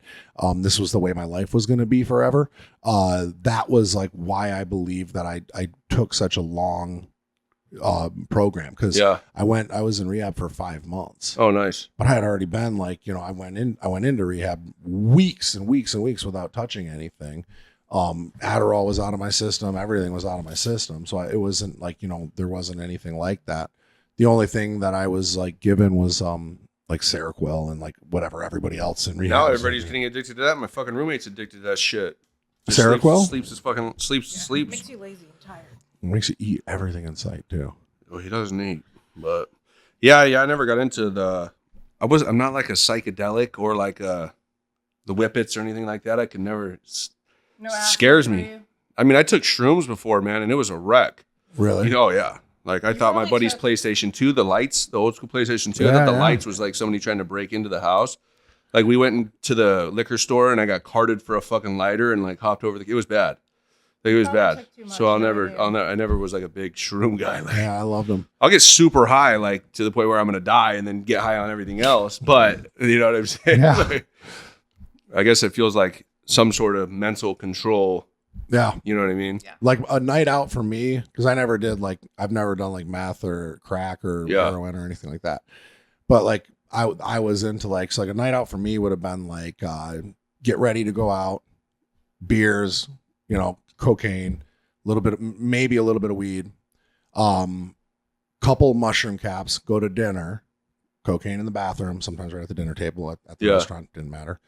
this was the way my life was going to be forever. That was like why I believe that I took such a long program, because I was in rehab for 5 months. Oh, nice. But I had already been like, you know, I went into rehab weeks and weeks and weeks without touching anything. Adderall was out of my system. Everything was out of my system. So it wasn't like, you know, there wasn't anything like that. The only thing that I was like given was like Seroquel and like whatever everybody else in rehab. Now everybody's getting addicted to that. My fucking roommate's addicted to that shit. Seroquel? Sleeps. Makes you lazy and tired. It makes you eat everything in sight too. Well, he doesn't eat, but yeah, I never got into I'm not like a psychedelic or like the whippets or anything like that. I could never. No Scares me. I mean, I took shrooms before, man, and it was a wreck. Really? You know, yeah. Like I thought my buddy's PlayStation 2, the lights, the old school PlayStation 2, I thought the lights was like somebody trying to break into the house. Like we went into the liquor store and I got carded for a fucking lighter and like hopped over it was bad. Like it was bad. So I never was like a big shroom guy. Like, Yeah, I loved them. I'll get super high, like to the point where I'm gonna die and then get high on everything else. But you know what I'm saying? Yeah. Like, I guess it feels like some sort of mental control. Yeah. You know what I mean? Yeah. Like a night out for me, because I've never done like meth or crack or heroin or anything like that. But like I was into like, so like a night out for me would have been like get ready to go out, beers, you know, cocaine, maybe a little bit of weed, couple mushroom caps, go to dinner, cocaine in the bathroom, sometimes right at the dinner table at the restaurant, didn't matter.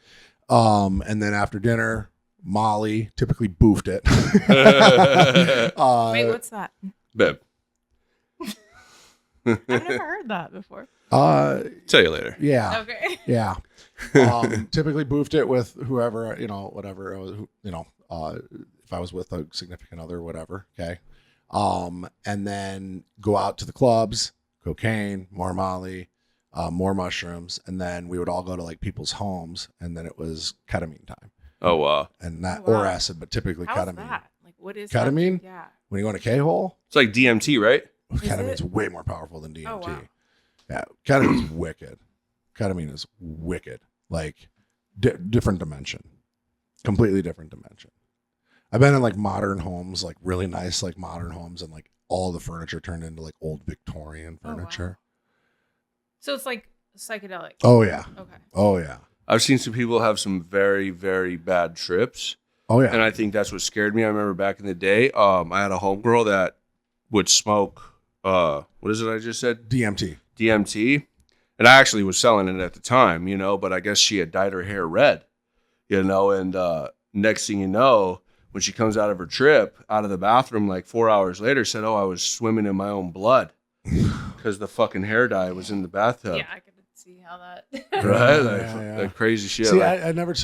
And then after dinner, Molly, typically boofed it. Wait, what's that? Babe. I've never heard that before. Tell you later. Yeah. Okay. Yeah. Typically boofed it with whoever, you know, whatever, you know, if I was with a significant other, whatever. Okay. And then go out to the clubs, cocaine, more Molly, more mushrooms. And then we would all go to like people's homes, and then it was ketamine time. Oh, wow. And that, Oh, wow. or acid, but typically How's ketamine. that? Like, what is Ketamine? That? Yeah. When you go in a K-hole, It's like DMT, right? ketamine's it? way more powerful than DMT. Oh, wow. Yeah, ketamine's wicked. Ketamine is wicked. Like different dimension, completely different dimension. I've been in like modern homes, like really nice, like modern homes, and like all the furniture turned into like old Victorian furniture. So it's like psychedelic. Oh yeah. Okay. Oh yeah. I've seen some people have some very, very bad trips. Oh yeah. And I think that's what scared me. I remember back in the day, I had a homegirl that would smoke, what is it I just said? DMT. DMT. And I actually was selling it at the time, you know, but I guess she had dyed her hair red, you know, and next thing you know, when she comes out of her trip, out of the bathroom, like 4 hours later, said, "Oh, I was swimming in my own blood because the fucking hair dye was in the bathtub." Yeah, I could see how that. Right? Like, Yeah. like crazy shit. See, like, I never.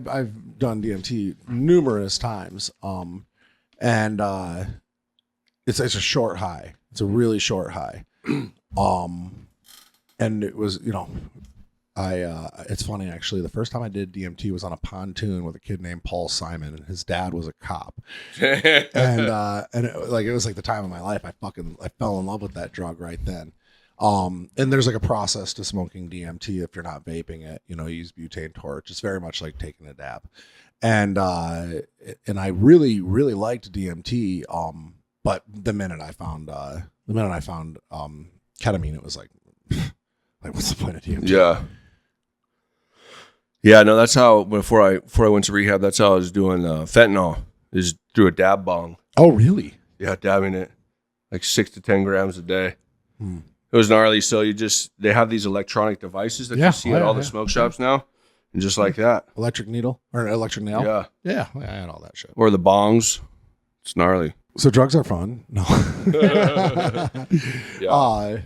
I've done DMT numerous times, and it's a short high. It's a really short high, and it was, you know, it's funny actually. The first time I did DMT was on a pontoon with a kid named Paul Simon, and his dad was a cop, and it was like the time of my life. I fell in love with that drug right then. And there's like a process to smoking DMT if you're not vaping it. You know, you use butane torch. It's very much like taking a dab, and I really liked DMT. But the minute I found ketamine, it was like what's the point of DMT? yeah. Yeah, no, that's how, before I went to rehab, that's how I was doing fentanyl, is through a dab bong. Oh, really? Yeah, dabbing it like 6 to 10 grams a day. It was gnarly. So they have these electronic devices that you see at all the smoke shops now. And just like that. Electric needle or electric nail? Yeah. Yeah, I had all that shit. Or the bongs. It's gnarly. So drugs are fun. No. Yeah.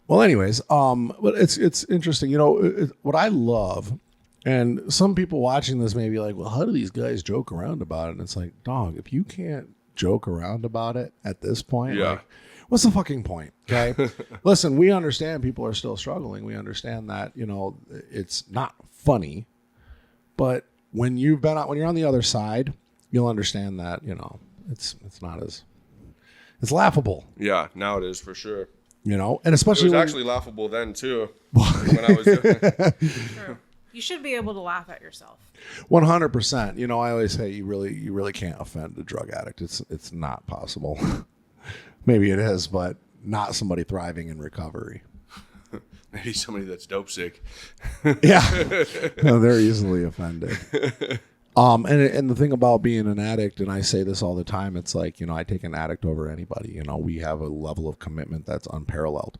Well, anyways, but it's interesting. You know, what I love, and some people watching this may be like, well, how do these guys joke around about it? And it's like, dog, if you can't joke around about it at this point, Yeah. like, what's the fucking point? Okay. Listen, we understand people are still struggling. We understand that, you know, it's not funny, but when you're on the other side, you'll understand that, you know, it's not as, it's laughable, Yeah, now it is for sure. you know, and It especially was actually laughable then too. When I was doing it. True. You should be able to laugh at yourself. 100%. You know, I always say you really can't offend a drug addict. It's not possible. Maybe it is, but not somebody thriving in recovery. Maybe somebody that's dope sick. Yeah, no, they're easily offended. And the thing about being an addict, and I say this all the time, it's like, you know, I take an addict over anybody. You know, we have a level of commitment that's unparalleled.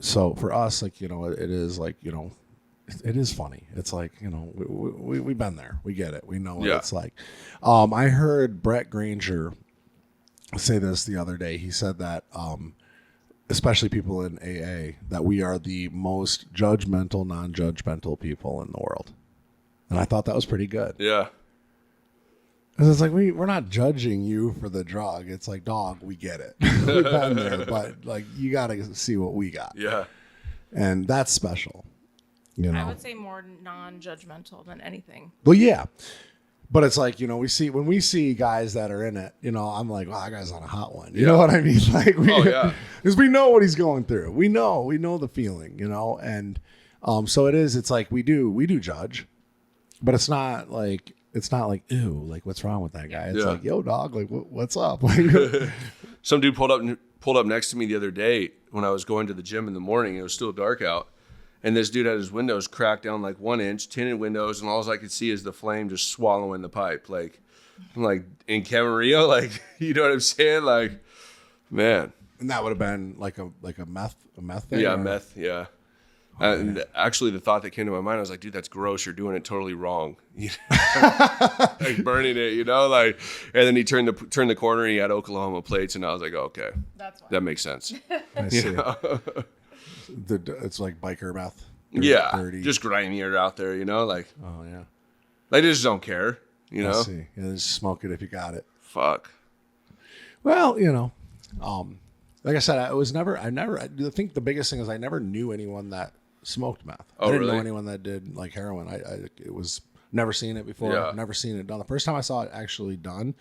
So for us, like, you know, it is like, you know, it is funny. It's like, you know, we've been there. We get it. We know what it's like. I heard Brett Granger say this the other day. He said that, especially people in AA, that we are the most judgmental, non-judgmental people in the world. And I thought that was pretty good. Yeah. Because it's like, we're not judging you for the drug. It's like, dog, we get it. We've been there, but like, you got to see what we got. Yeah. And that's special. You know? I would say more non-judgmental than anything. Well, yeah. But it's like, you know, when we see guys that are in it, you know, I'm like, wow, that guy's on a hot one. You know what I mean? Like, because we know what he's going through. We know the feeling, you know? And so it's like we do judge, but it's not like, ew, like, what's wrong with that guy? It's like, yo, dog, like, what's up? Like, Some dude pulled up next to me the other day when I was going to the gym in the morning. It was still dark out. And this dude had his windows cracked down like 1 inch, tinted windows, and all I could see is the flame just swallowing the pipe. Like, I'm like, in Camarillo, like, you know what I'm saying? Like, man. and that would have been like a meth thing? Yeah, or? meth, yeah. And actually, the thought that came to my mind, I was like, dude, that's gross. You're doing it totally wrong. Like burning it, you know? Like, and then he turned the corner and he had Oklahoma plates, and I was like, oh, okay. That's why. That makes sense. I see it. It's like biker meth. Yeah. Dirty. Just grimier out there, you know? Like, Oh, yeah. they just don't care, you know? I see. Yeah, just smoke it if you got it. Fuck. Well, you know, like I said, I think the biggest thing is I never knew anyone that smoked meth. Oh, I didn't know really? anyone that did like heroin. It was never seen it before. Yeah. Never seen it done. The first time I saw it actually done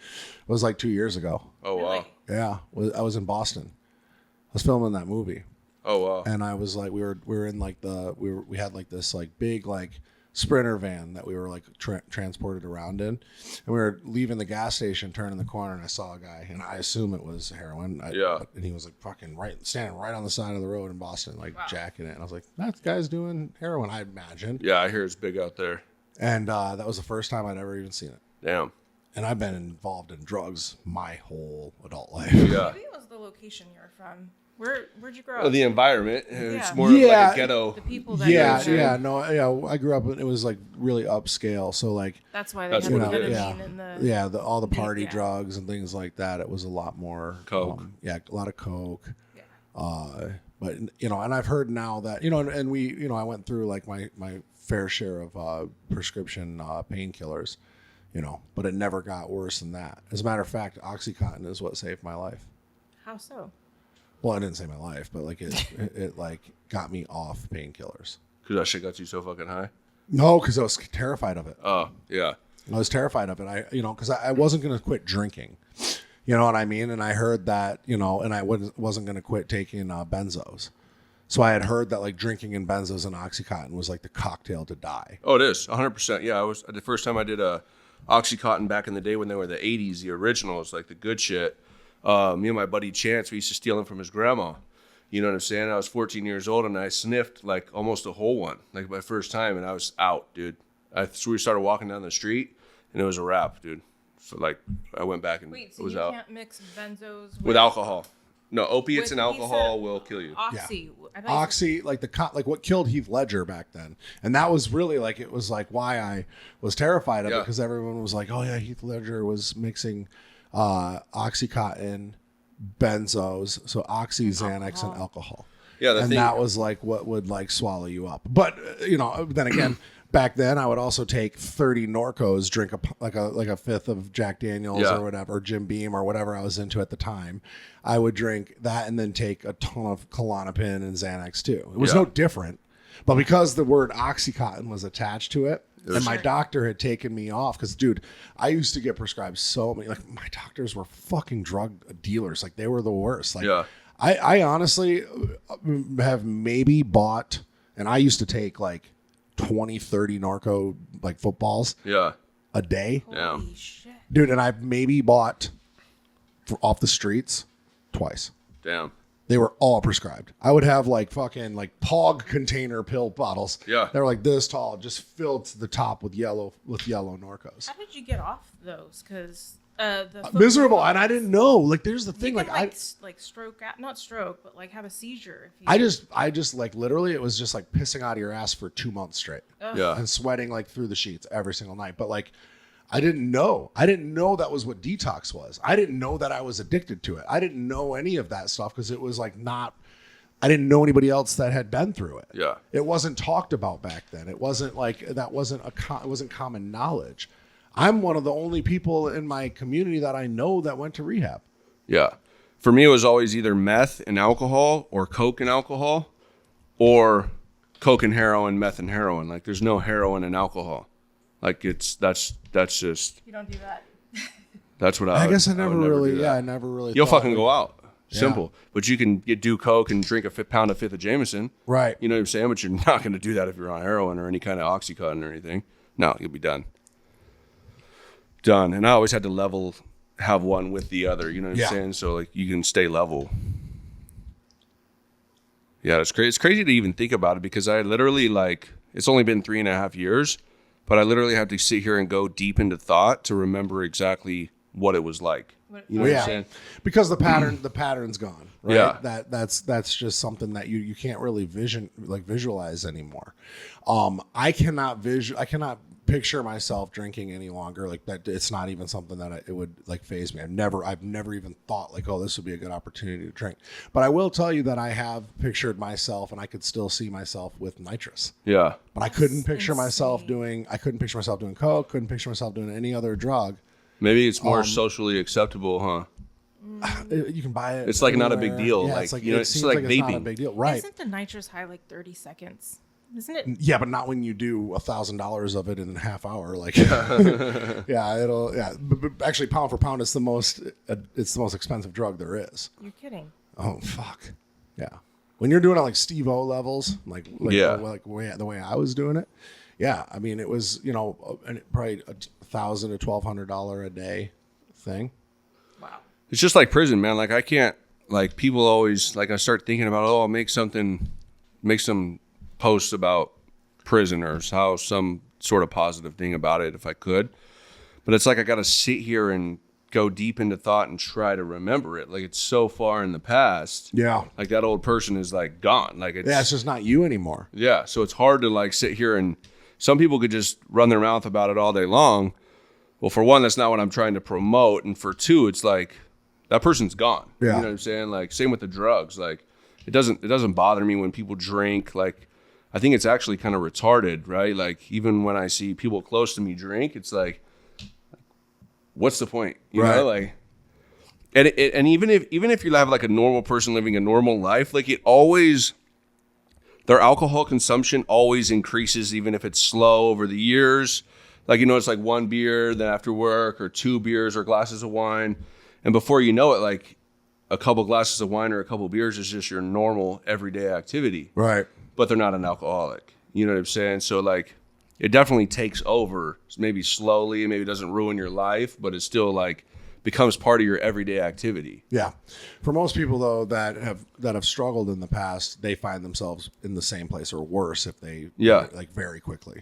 was like 2 years ago. Oh, wow. Really? Yeah. I was in Boston. I was filming that movie. Oh, wow. And I was like, we were in like we had like this like big like Sprinter van that we were like transported around in, and we were leaving the gas station, turning the corner, and I saw a guy, and I assume it was heroin. And he was like fucking standing right on the side of the road in Boston, like jacking it. And I was like, that guy's doing heroin, I imagine. Yeah, I hear it's big out there. And that was the first time I'd ever even seen it. Damn. And I've been involved in drugs my whole adult life. Yeah. Maybe it was the location you were from. Where'd you grow up? The environment. It's Yeah. more of like Yeah. a ghetto. The people that Yeah, live there. yeah, no, yeah. I grew up and it was like really upscale. So like, That's why they That's have the what it is. ketamine and the. yeah, all the party Yeah. drugs and things like that. It was a lot more Coke. yeah, a lot of coke. Yeah. But and I've heard now that and we I went through like my fair share of prescription painkillers, but it never got worse than that. As a matter of fact, Oxycotton is what saved my life. How so? Well, I didn't save my life, but like it like got me off painkillers. Because that shit got you so fucking high. No, because I was terrified of it. Oh, yeah. I was terrified of it. Because I wasn't going to quit drinking. You know what I mean? And I heard that, and I wasn't going to quit taking benzos. So I had heard that like drinking and benzos and Oxycontin was like the cocktail to die. Oh, it is 100%. Yeah, I was the first time I did Oxycotton back in the day when they were the 80s, the originals, like the good shit. Me and my buddy Chance, we used to steal them from his grandma. You know what I'm saying? I was 14 years old and I sniffed like almost a whole one, like my first time, and I was out, dude. So we started walking down the street and it was a wrap, dude. So like I went back and Wait, it so was you out can't mix benzos with alcohol. No, opiates with- and he alcohol said will kill you. Oxy. I thought Oxy, like like what killed Heath Ledger back then. And that was really like, it was like why I was terrified of it, Yeah. because everyone was like, oh yeah, Heath Ledger was mixing Oxycontin, benzos, so Oxy, Xanax, and alcohol. Yeah, And that was like what would like swallow you up. But then again, back then I would also take 30 Norcos, drink like a fifth of Jack Daniels Yeah. or whatever, Jim Beam or whatever I was into at the time. I would drink that and then take a ton of Klonopin and Xanax too. It was Yeah. no different, but because the word Oxycontin was attached to it. And my doctor had taken me off because, dude, I used to get prescribed so many. Like, my doctors were fucking drug dealers. Like, they were the worst. Like, Yeah. I honestly have maybe bought, and I used to take like 20, 30 narco like footballs Yeah. a day, Yeah. holy shit. dude. And I've maybe bought off the streets twice. Damn. They were all prescribed. I would have like fucking like Pog container pill bottles. Yeah. They were like this tall, just filled to the top with yellow Narcos. How did you get off those? Because the Miserable, and I didn't know. Like, there's the You thing. can, Like, like stroke out, not stroke, but like have a seizure. If you, I just like literally, it was just like pissing out of your ass for 2 months straight. Yeah. And sweating like through the sheets every single night. But like, I didn't know that was what detox was. I didn't know that I was addicted to it. I didn't know any of that stuff because it was like I didn't know anybody else that had been through it. Yeah. It wasn't talked about back then. It wasn't like it wasn't common knowledge. I'm one of the only people in my community that I know that went to rehab. Yeah. For me, it was always either meth and alcohol or coke and alcohol or coke and heroin, meth and heroin. Like, there's no heroin and alcohol. Like, that's just, you don't do that. that's what I guess I would never do really, that. I never really. You'll thought, fucking like, go out. Yeah. Simple. But you can do coke and drink a pound of fifth of Jameson. Right. You know what I'm saying? But you're not going to do that if you're on heroin or any kind of Oxycotton or anything. No, you'll be done. Done. And I always had to have one with the other. You know what Yeah. I'm saying? So like you can stay level. Yeah, it's crazy. It's crazy to even think about it because I literally it's only been 3.5 years, but I literally have to sit here and go deep into thought to rememor exactly what it was like. You know what I'm Yeah, saying? because the pattern's gone. Right? Yeah. That's just something that you can't really visualize anymore. I cannot picture myself drinking any longer. Like that, it's not even something that it would like faze me. I've never even thought like, oh, this would be a good opportunity to drink. But I will tell you that I have pictured myself, and I could still see myself with nitrous. Yeah. But I couldn't picture myself insane. doing coke. Couldn't picture myself doing any other drug. Maybe it's more socially acceptable, huh? You can buy it. It's like not a big anywhere. deal. Yeah, like, it's like, you know, it it's seems like like it's not a vaping. big deal, right? Isn't the nitrous high like 30 seconds? Isn't it? Yeah, but not when you do $1,000 of it in a half hour. Like, yeah. But actually, pound for pound, it's the most expensive drug there is. You're kidding. Oh fuck, yeah. When you're doing it like Steve-O levels, like Yeah. the way I was doing it, yeah. I mean, it was probably $1,000 to $1,200 a day thing. Wow. It's just like prison, man. Like I can't, like people always, like I start thinking about, oh, I'll make some posts about prisoners, how some sort of positive thing about it if I could. But it's like I got to sit here and go deep into thought and try to remember it. Like, it's so far in the past. Yeah. Like, that old person is like gone. Like, It's just not you anymore. Yeah. So it's hard to like sit here, and some people could just run their mouth about it all day long. Well, for one, that's not what I'm trying to promote. And for two, it's like that person's gone. Yeah. You know what I'm saying? Like, same with the drugs. Like, it doesn't bother me when people drink. Like, I think it's actually kind of retarded, right? Like, even when I see people close to me drink, it's like, what's the point? You know, like, and even if you have like a normal person living a normal life, like, it always, their alcohol consumption always increases, even if it's slow over the years. Like, you know, it's like one beer, then after work, or 2 beers or glasses of wine. And before you know it, like, a couple glasses of wine or a couple beers is just your normal everyday activity. Right. But they're not an alcoholic. You know what I'm saying? So, like, it definitely takes over, maybe slowly, maybe it doesn't ruin your life, but it still, like, becomes part of your everyday activity. Yeah. For most people, though, that have struggled in the past, they find themselves in the same place or worse if they, like, very quickly.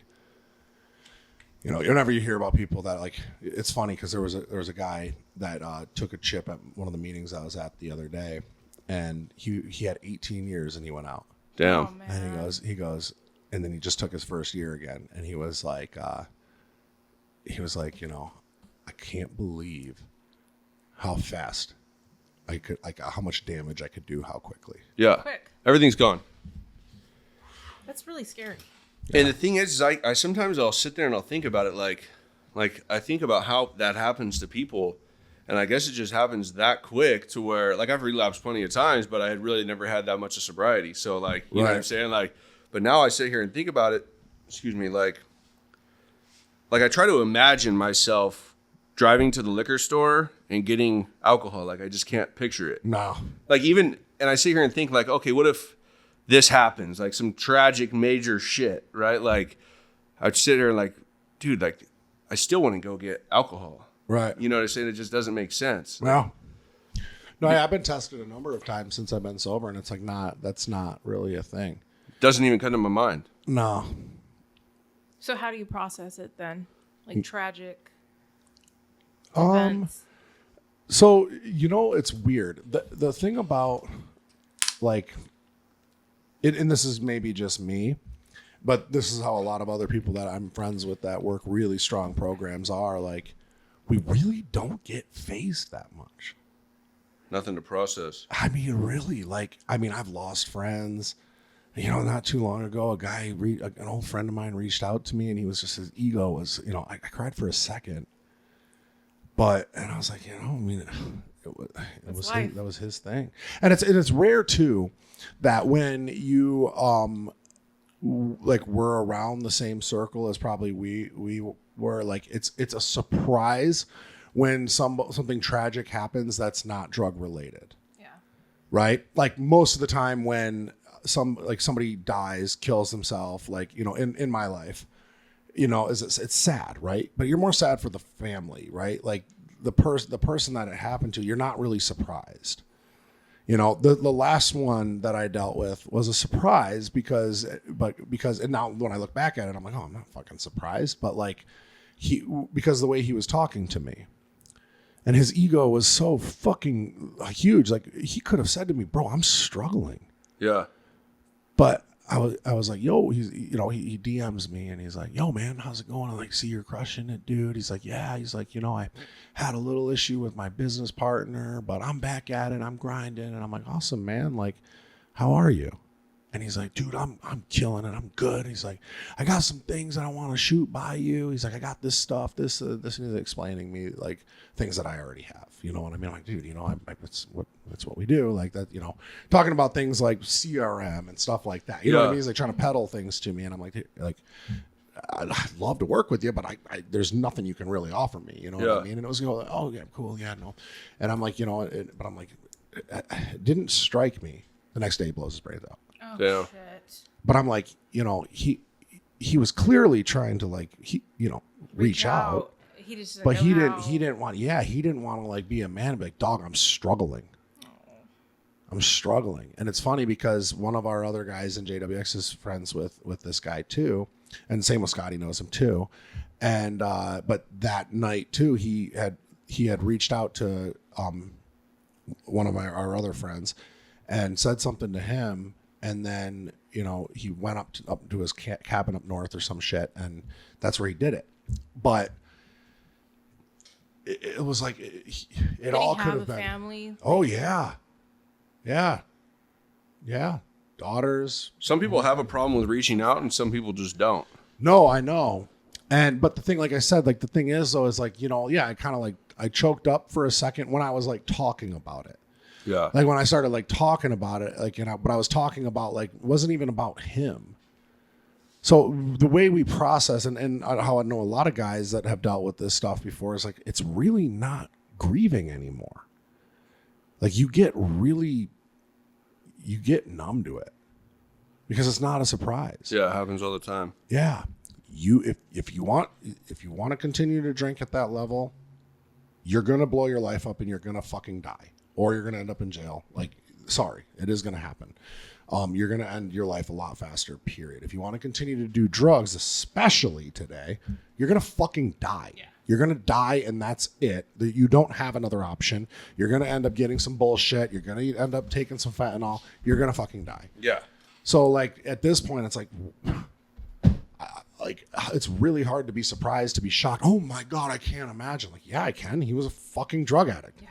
You know, whenever you hear about people that, like, it's funny because there was a guy that took a chip at one of the meetings I was at the other day, and he had 18 years and he went out. Damn. Oh, man. And he goes, and then he just took his first year again, and he was like, you know, I can't believe how fast I could, like, how much damage I could do, how quickly. Yeah. Quick. Everything's gone. That's really scary. Yeah. And the thing is I sometimes I'll sit there and I'll think about it, like I think about how that happens to people, and I guess it just happens that quick to where, like, I've relapsed plenty of times, but I had really never had that much of sobriety. So, like, you know what I'm saying? Like, but now I sit here and think about it, like I try to imagine myself driving to the liquor store and getting alcohol. Like, I just can't picture it. No. Like, even, and I sit here and think, like, okay, what if this happens? Like, some tragic major shit, right? Like, I'd sit here and, like, dude, like, I still want to go get alcohol. Right. You know what I'm saying? It just doesn't make sense. No. No, I've been tested a number of times since I've been sober, and it's like, that's not really a thing. Doesn't even come to my mind. No. So how do you process it then? Like, tragic Um, events? So, you know, it's weird. The thing about, like, and this is maybe just me, but this is how a lot of other people that I'm friends with that work really strong programs are, like, we really don't get phased that much. Nothing to process. I mean, really, like, I've lost friends. You know, not too long ago, an old friend of mine reached out to me, and he was just, his ego was, you know, I cried for a second. And I was like, you know, I mean, that was his thing. And it's rare too that when you like, we're around the same circle as probably we were, like, it's a surprise when something tragic happens that's not drug related. Yeah. Right? Like, most of the time when somebody dies, kills themselves, like, you know, in my life, you know, it's sad, right? But you're more sad for the family, right? Like, the person that it happened to, you're not really surprised. You know, the last one that I dealt with was a surprise because and now when I look back at it, I'm like, oh, I'm not fucking surprised, but, like, because the way he was talking to me, and his ego was so fucking huge. Like, he could have said to me, bro, I'm struggling. Yeah. But I was like, yo, he DMs me and he's like, yo, man, how's it going? I'm like, see, you're crushing it, dude. He's like, yeah. He's like, you know, I had a little issue with my business partner, but I'm back at it. I'm grinding. And I'm like, awesome, man. Like, how are you? And he's like, dude, I'm killing it. I'm good. He's like, I got some things that I want to shoot by you. He's like, I got this stuff, this, and he's explaining me, like, things that I already have. You know what I mean? I'm like, dude, you know, that's what we do. Like, that, you know, talking about things like CRM and stuff like that. You know what I mean? He's like trying to peddle things to me, and I'm like, I'd love to work with you, but I there's nothing you can really offer me. You know what I mean? And it was going, oh yeah, cool, yeah, no. And I'm like, you know, but I'm like, it didn't strike me. The next day, he blows his brains out. Oh, Yeah. shit. But I'm like, you know, he was clearly trying to, like, reach out. He just But he didn't want to, like, be a man and be like, dog, I'm struggling. I'm struggling. And it's funny because one of our other guys in JWX is friends with this guy too. And same with Scotty, knows him too. And but that night too, he had he had reached out to one of our other friends and said something to him, and then he went up to his cabin up north or some shit, and that's where he did it. But it was like it all could have been family. Oh yeah, daughters. Some people have a problem with reaching out, and some people just don't. No, I know. But the thing, like I said, like the thing is though, is like, I kind of like, I choked up for a second when I was like talking about it. Yeah. Like when I started like talking about it, like, but I was talking about like, it wasn't even about him. So the way we process and how I know a lot of guys that have dealt with this stuff before is like, it's really not grieving anymore. Like you get numb to it because it's not a surprise. Yeah. It happens all the time. Yeah. If you want to continue to drink at that level, you're going to blow your life up and you're going to fucking die, or you're going to end up in jail. Like, sorry, it is going to happen. You're going to end your life a lot faster, period. If you want to continue to do drugs, especially today, you're going to fucking die. Yeah. You're going to die, and that's it. You don't have another option. You're going to end up getting some bullshit. You're going to end up taking some fentanyl. You're going to fucking die. Yeah. So, like, at this point, it's like it's really hard to be surprised, to be shocked. Oh my God, I can't imagine. Like, yeah, I can. He was a fucking drug addict. Yeah.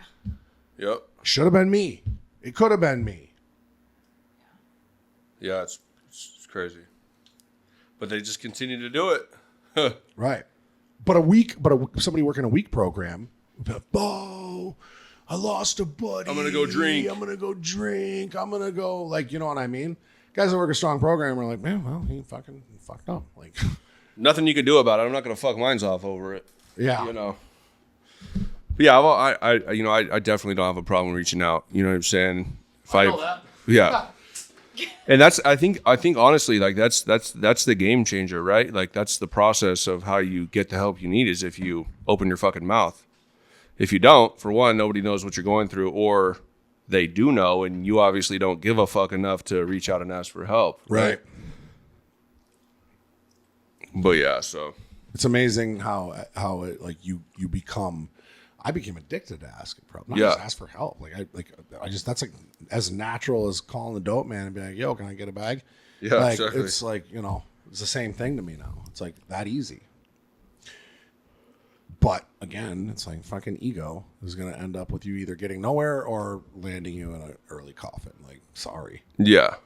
Yep. Should have been me. It could have been me. Yeah, it's crazy. But they just continue to do it. Right. But somebody working a week program, oh, I lost a buddy. I'm going to go drink. I'm going to go, like, you know what I mean? Guys that work a strong program are like, man, well, he fucking fucked up. Like, nothing you can do about it. I'm not going to fuck mines off over it. Yeah. But yeah, I definitely don't have a problem reaching out. You know what I'm saying? I know that. Yeah. And that's, I think honestly, like that's the game changer, right? Like that's the process of how you get the help you need is if you open your fucking mouth. If you don't, for one, nobody knows what you're going through, or they do know, and you obviously don't give a fuck enough to reach out and ask for help. Right. But yeah, so it's amazing how it, like you become. I became addicted to asking for help. Not Yeah. just ask for help. I just, that's like as natural as calling the dope man and being like, yo, can I get a bag? Yeah, like, exactly. It's like, it's the same thing to me now. It's like that easy. But again, it's like fucking ego is going to end up with you either getting nowhere or landing you in an early coffin. Like, sorry. Yeah.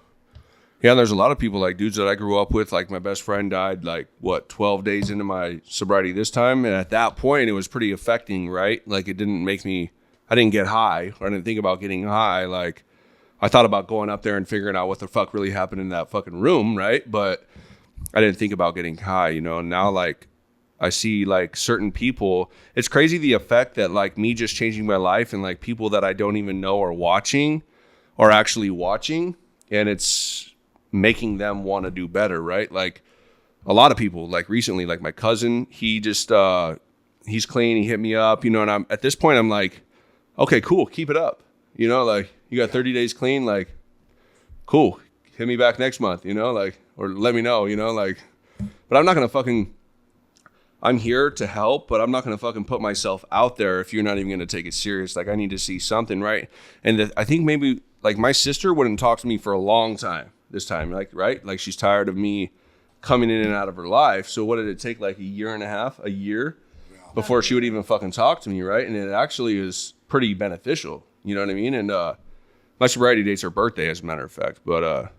Yeah, and there's a lot of people, like dudes that I grew up with, like my best friend died 12 days into my sobriety this time. And at that point, it was pretty affecting, right? Like it didn't make me, I didn't get high, or I didn't think about getting high. Like I thought about going up there and figuring out what the fuck really happened in that fucking room, right? But I didn't think about getting high, and now like I see like certain people, it's crazy the effect that like me just changing my life and like people that I don't even know are actually watching, and it's making them want to do better, right? Like a lot of people, like recently, like my cousin, he just he's clean, he hit me up, and I'm at this point I'm like, okay, cool, keep it up, like you got 30 days clean, like cool, hit me back next month, like, or let me know, like, but I'm not gonna fucking, I'm here to help, but I'm not gonna fucking put myself out there if you're not even gonna take it serious. Like I need to see something, right? And I think maybe like my sister wouldn't talk to me for a long time this time, like, right? Like she's tired of me coming in and out of her life. So what did it take, like a year before she would even fucking talk to me, right? And it actually is pretty beneficial, you know what I mean? And my sobriety date's her birthday, as a matter of fact. But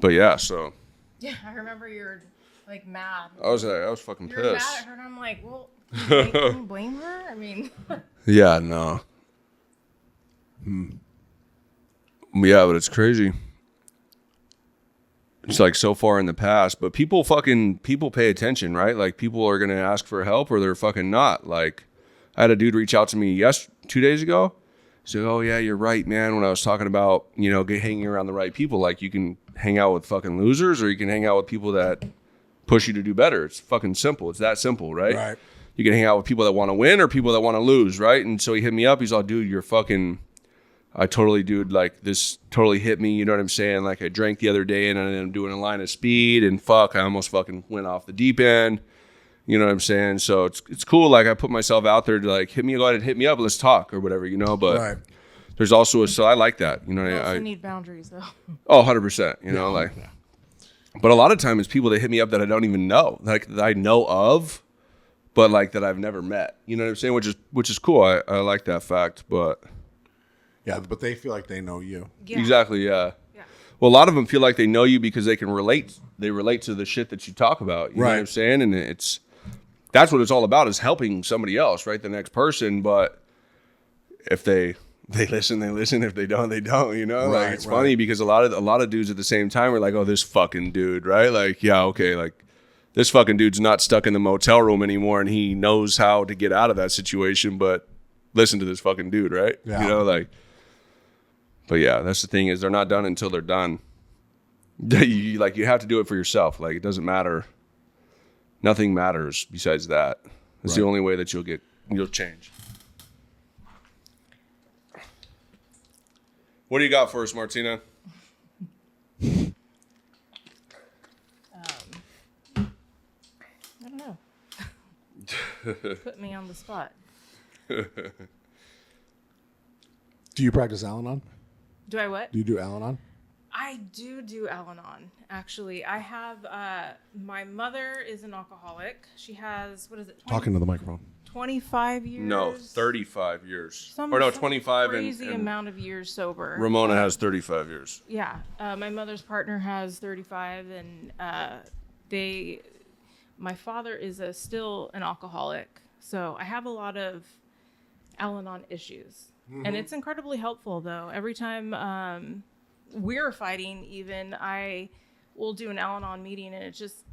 yeah, so. Yeah, I remember you were like mad. I was fucking You pissed. were mad at her, and I'm like, well, can you blame her? I mean. Yeah, no. Yeah, but it's crazy. It's like so far in the past, but people pay attention, right? Like people are going to ask for help or they're fucking not. Like I had a dude reach out to me 2 days ago. He said, oh yeah, you're right, man. When I was talking about, hanging around the right people, like you can hang out with fucking losers or you can hang out with people that push you to do better. It's fucking simple. It's that simple, right? Right. You can hang out with people that want to win or people that want to lose, right? And so he hit me up. He's all, dude, like this totally hit me. You know what I'm saying? Like I drank the other day and I'm doing a line of speed and I almost fucking went off the deep end. You know what I'm saying? So it's cool. Like I put myself out there to like go ahead and hit me up. Let's talk or whatever, you know. But Right. there's also so I like that, you know. You also I need boundaries, though. 100%. You know, like. But a lot of times, people that hit me up that I don't even know, like that I know of, but like that I've never met. You know what I'm saying? Which is cool. I like that fact. But Yeah, but they feel like they know you. Yeah. exactly, yeah. Yeah. Well, a lot of them feel like they know you because they can relate. They relate to the shit that you talk about. You know what I'm Right. saying? And that's what it's all about, is helping somebody else, right? The next person. But if they listen, they listen. If they don't, they don't, you know? Right, Like it's right. funny because a lot of dudes at the same time are like, oh, this fucking dude, right? Like, yeah, okay, like this fucking dude's not stuck in the motel room anymore and he knows how to get out of that situation, but listen to this fucking dude, right? Yeah. You know, like, but yeah, that's the thing, is they're not done until they're done. You have to do it for yourself. Like, it doesn't matter. Nothing matters besides that. It's the Right. only way that you'll change. What do you got for us, Martina? I don't know. Put me on the spot. Do you practice Al-Anon? Do I what? Do you do Al-Anon? I do Al-Anon, actually. I have, my mother is an alcoholic. She has, what is it? Talking to the microphone. 25 years? No, 35 years. Some 25 crazy and amount of years sober. Ramona has 35 years. Yeah. My mother's partner has 35, and my father is still an alcoholic. So I have a lot of Al-Anon issues. And it's incredibly helpful, though. Every time we're fighting, even, I will do an Al-Anon meeting, and it just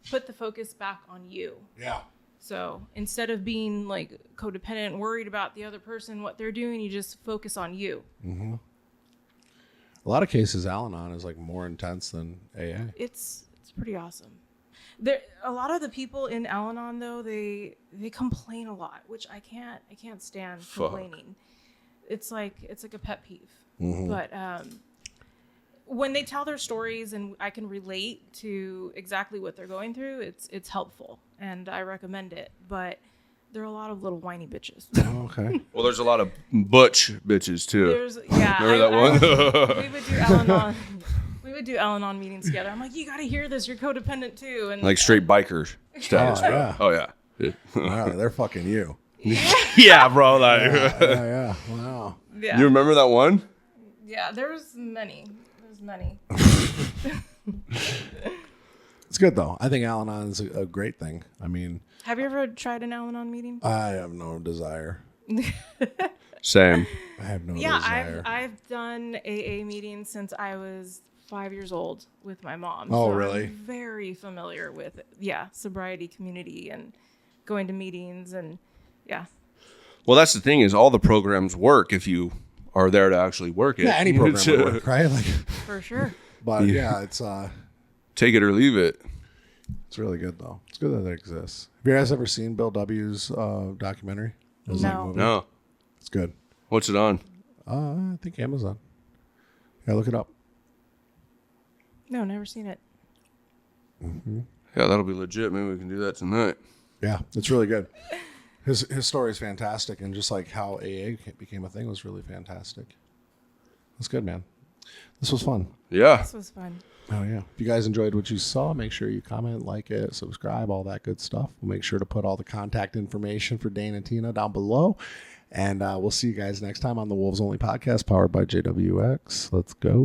put the focus back on you. Yeah. So instead of being like codependent, worried about the other person, what they're doing, you just focus on you. Mm-hmm. A lot of cases, Al-Anon is like more intense than AA. It's pretty awesome. A lot of the people in Al-Anon, though, they complain a lot, which I can't stand complaining. It's like a pet peeve. Mm-hmm. But when they tell their stories and I can relate to exactly what they're going through, it's helpful and I recommend it. But there are a lot of little whiny bitches. Oh, okay. Well, there's a lot of butch bitches too. Remember that one? We would do Al-Anon. We would do Al-Anon meetings together. I'm like, you got to hear this. You're codependent too. And Like straight biker status. Oh, bro. yeah. Oh yeah. Wow, they're fucking you. Yeah, bro. Like, Yeah. Wow. yeah, you remember that one? yeah. There's many. It's good though. I think Al-Anon is a great thing. I mean, Have you ever tried an Al-Anon meeting? I have no desire. Same. I have no Yeah, desire. I've done AA meetings since I was 5 years old with my mom. Oh, so really? I'm very familiar with sobriety community and going to meetings and yeah. Well, that's the thing, is all the programs work if you are there to actually work it. Yeah, any program would work, right? Like, For sure. but yeah, it's Take it or leave it. it's really good though. It's good that it exists. Have you guys ever seen Bill W.'s documentary? It was like a No. movie. No. It's good. What's it on? I think Amazon. Yeah, look it up. No, never seen it. Yeah, that'll be legit. Maybe we can do that tonight. Yeah, it's really good. His story is fantastic, and just like how AA became a thing was really fantastic. It's good, man. This was fun. Yeah. This was fun. Oh yeah. If you guys enjoyed what you saw, make sure you comment, like it, subscribe, all that good stuff. We'll make sure to put all the contact information for Dane and Tina down below. And we'll see you guys next time on the Wolves Only podcast, powered by JWX. Let's go.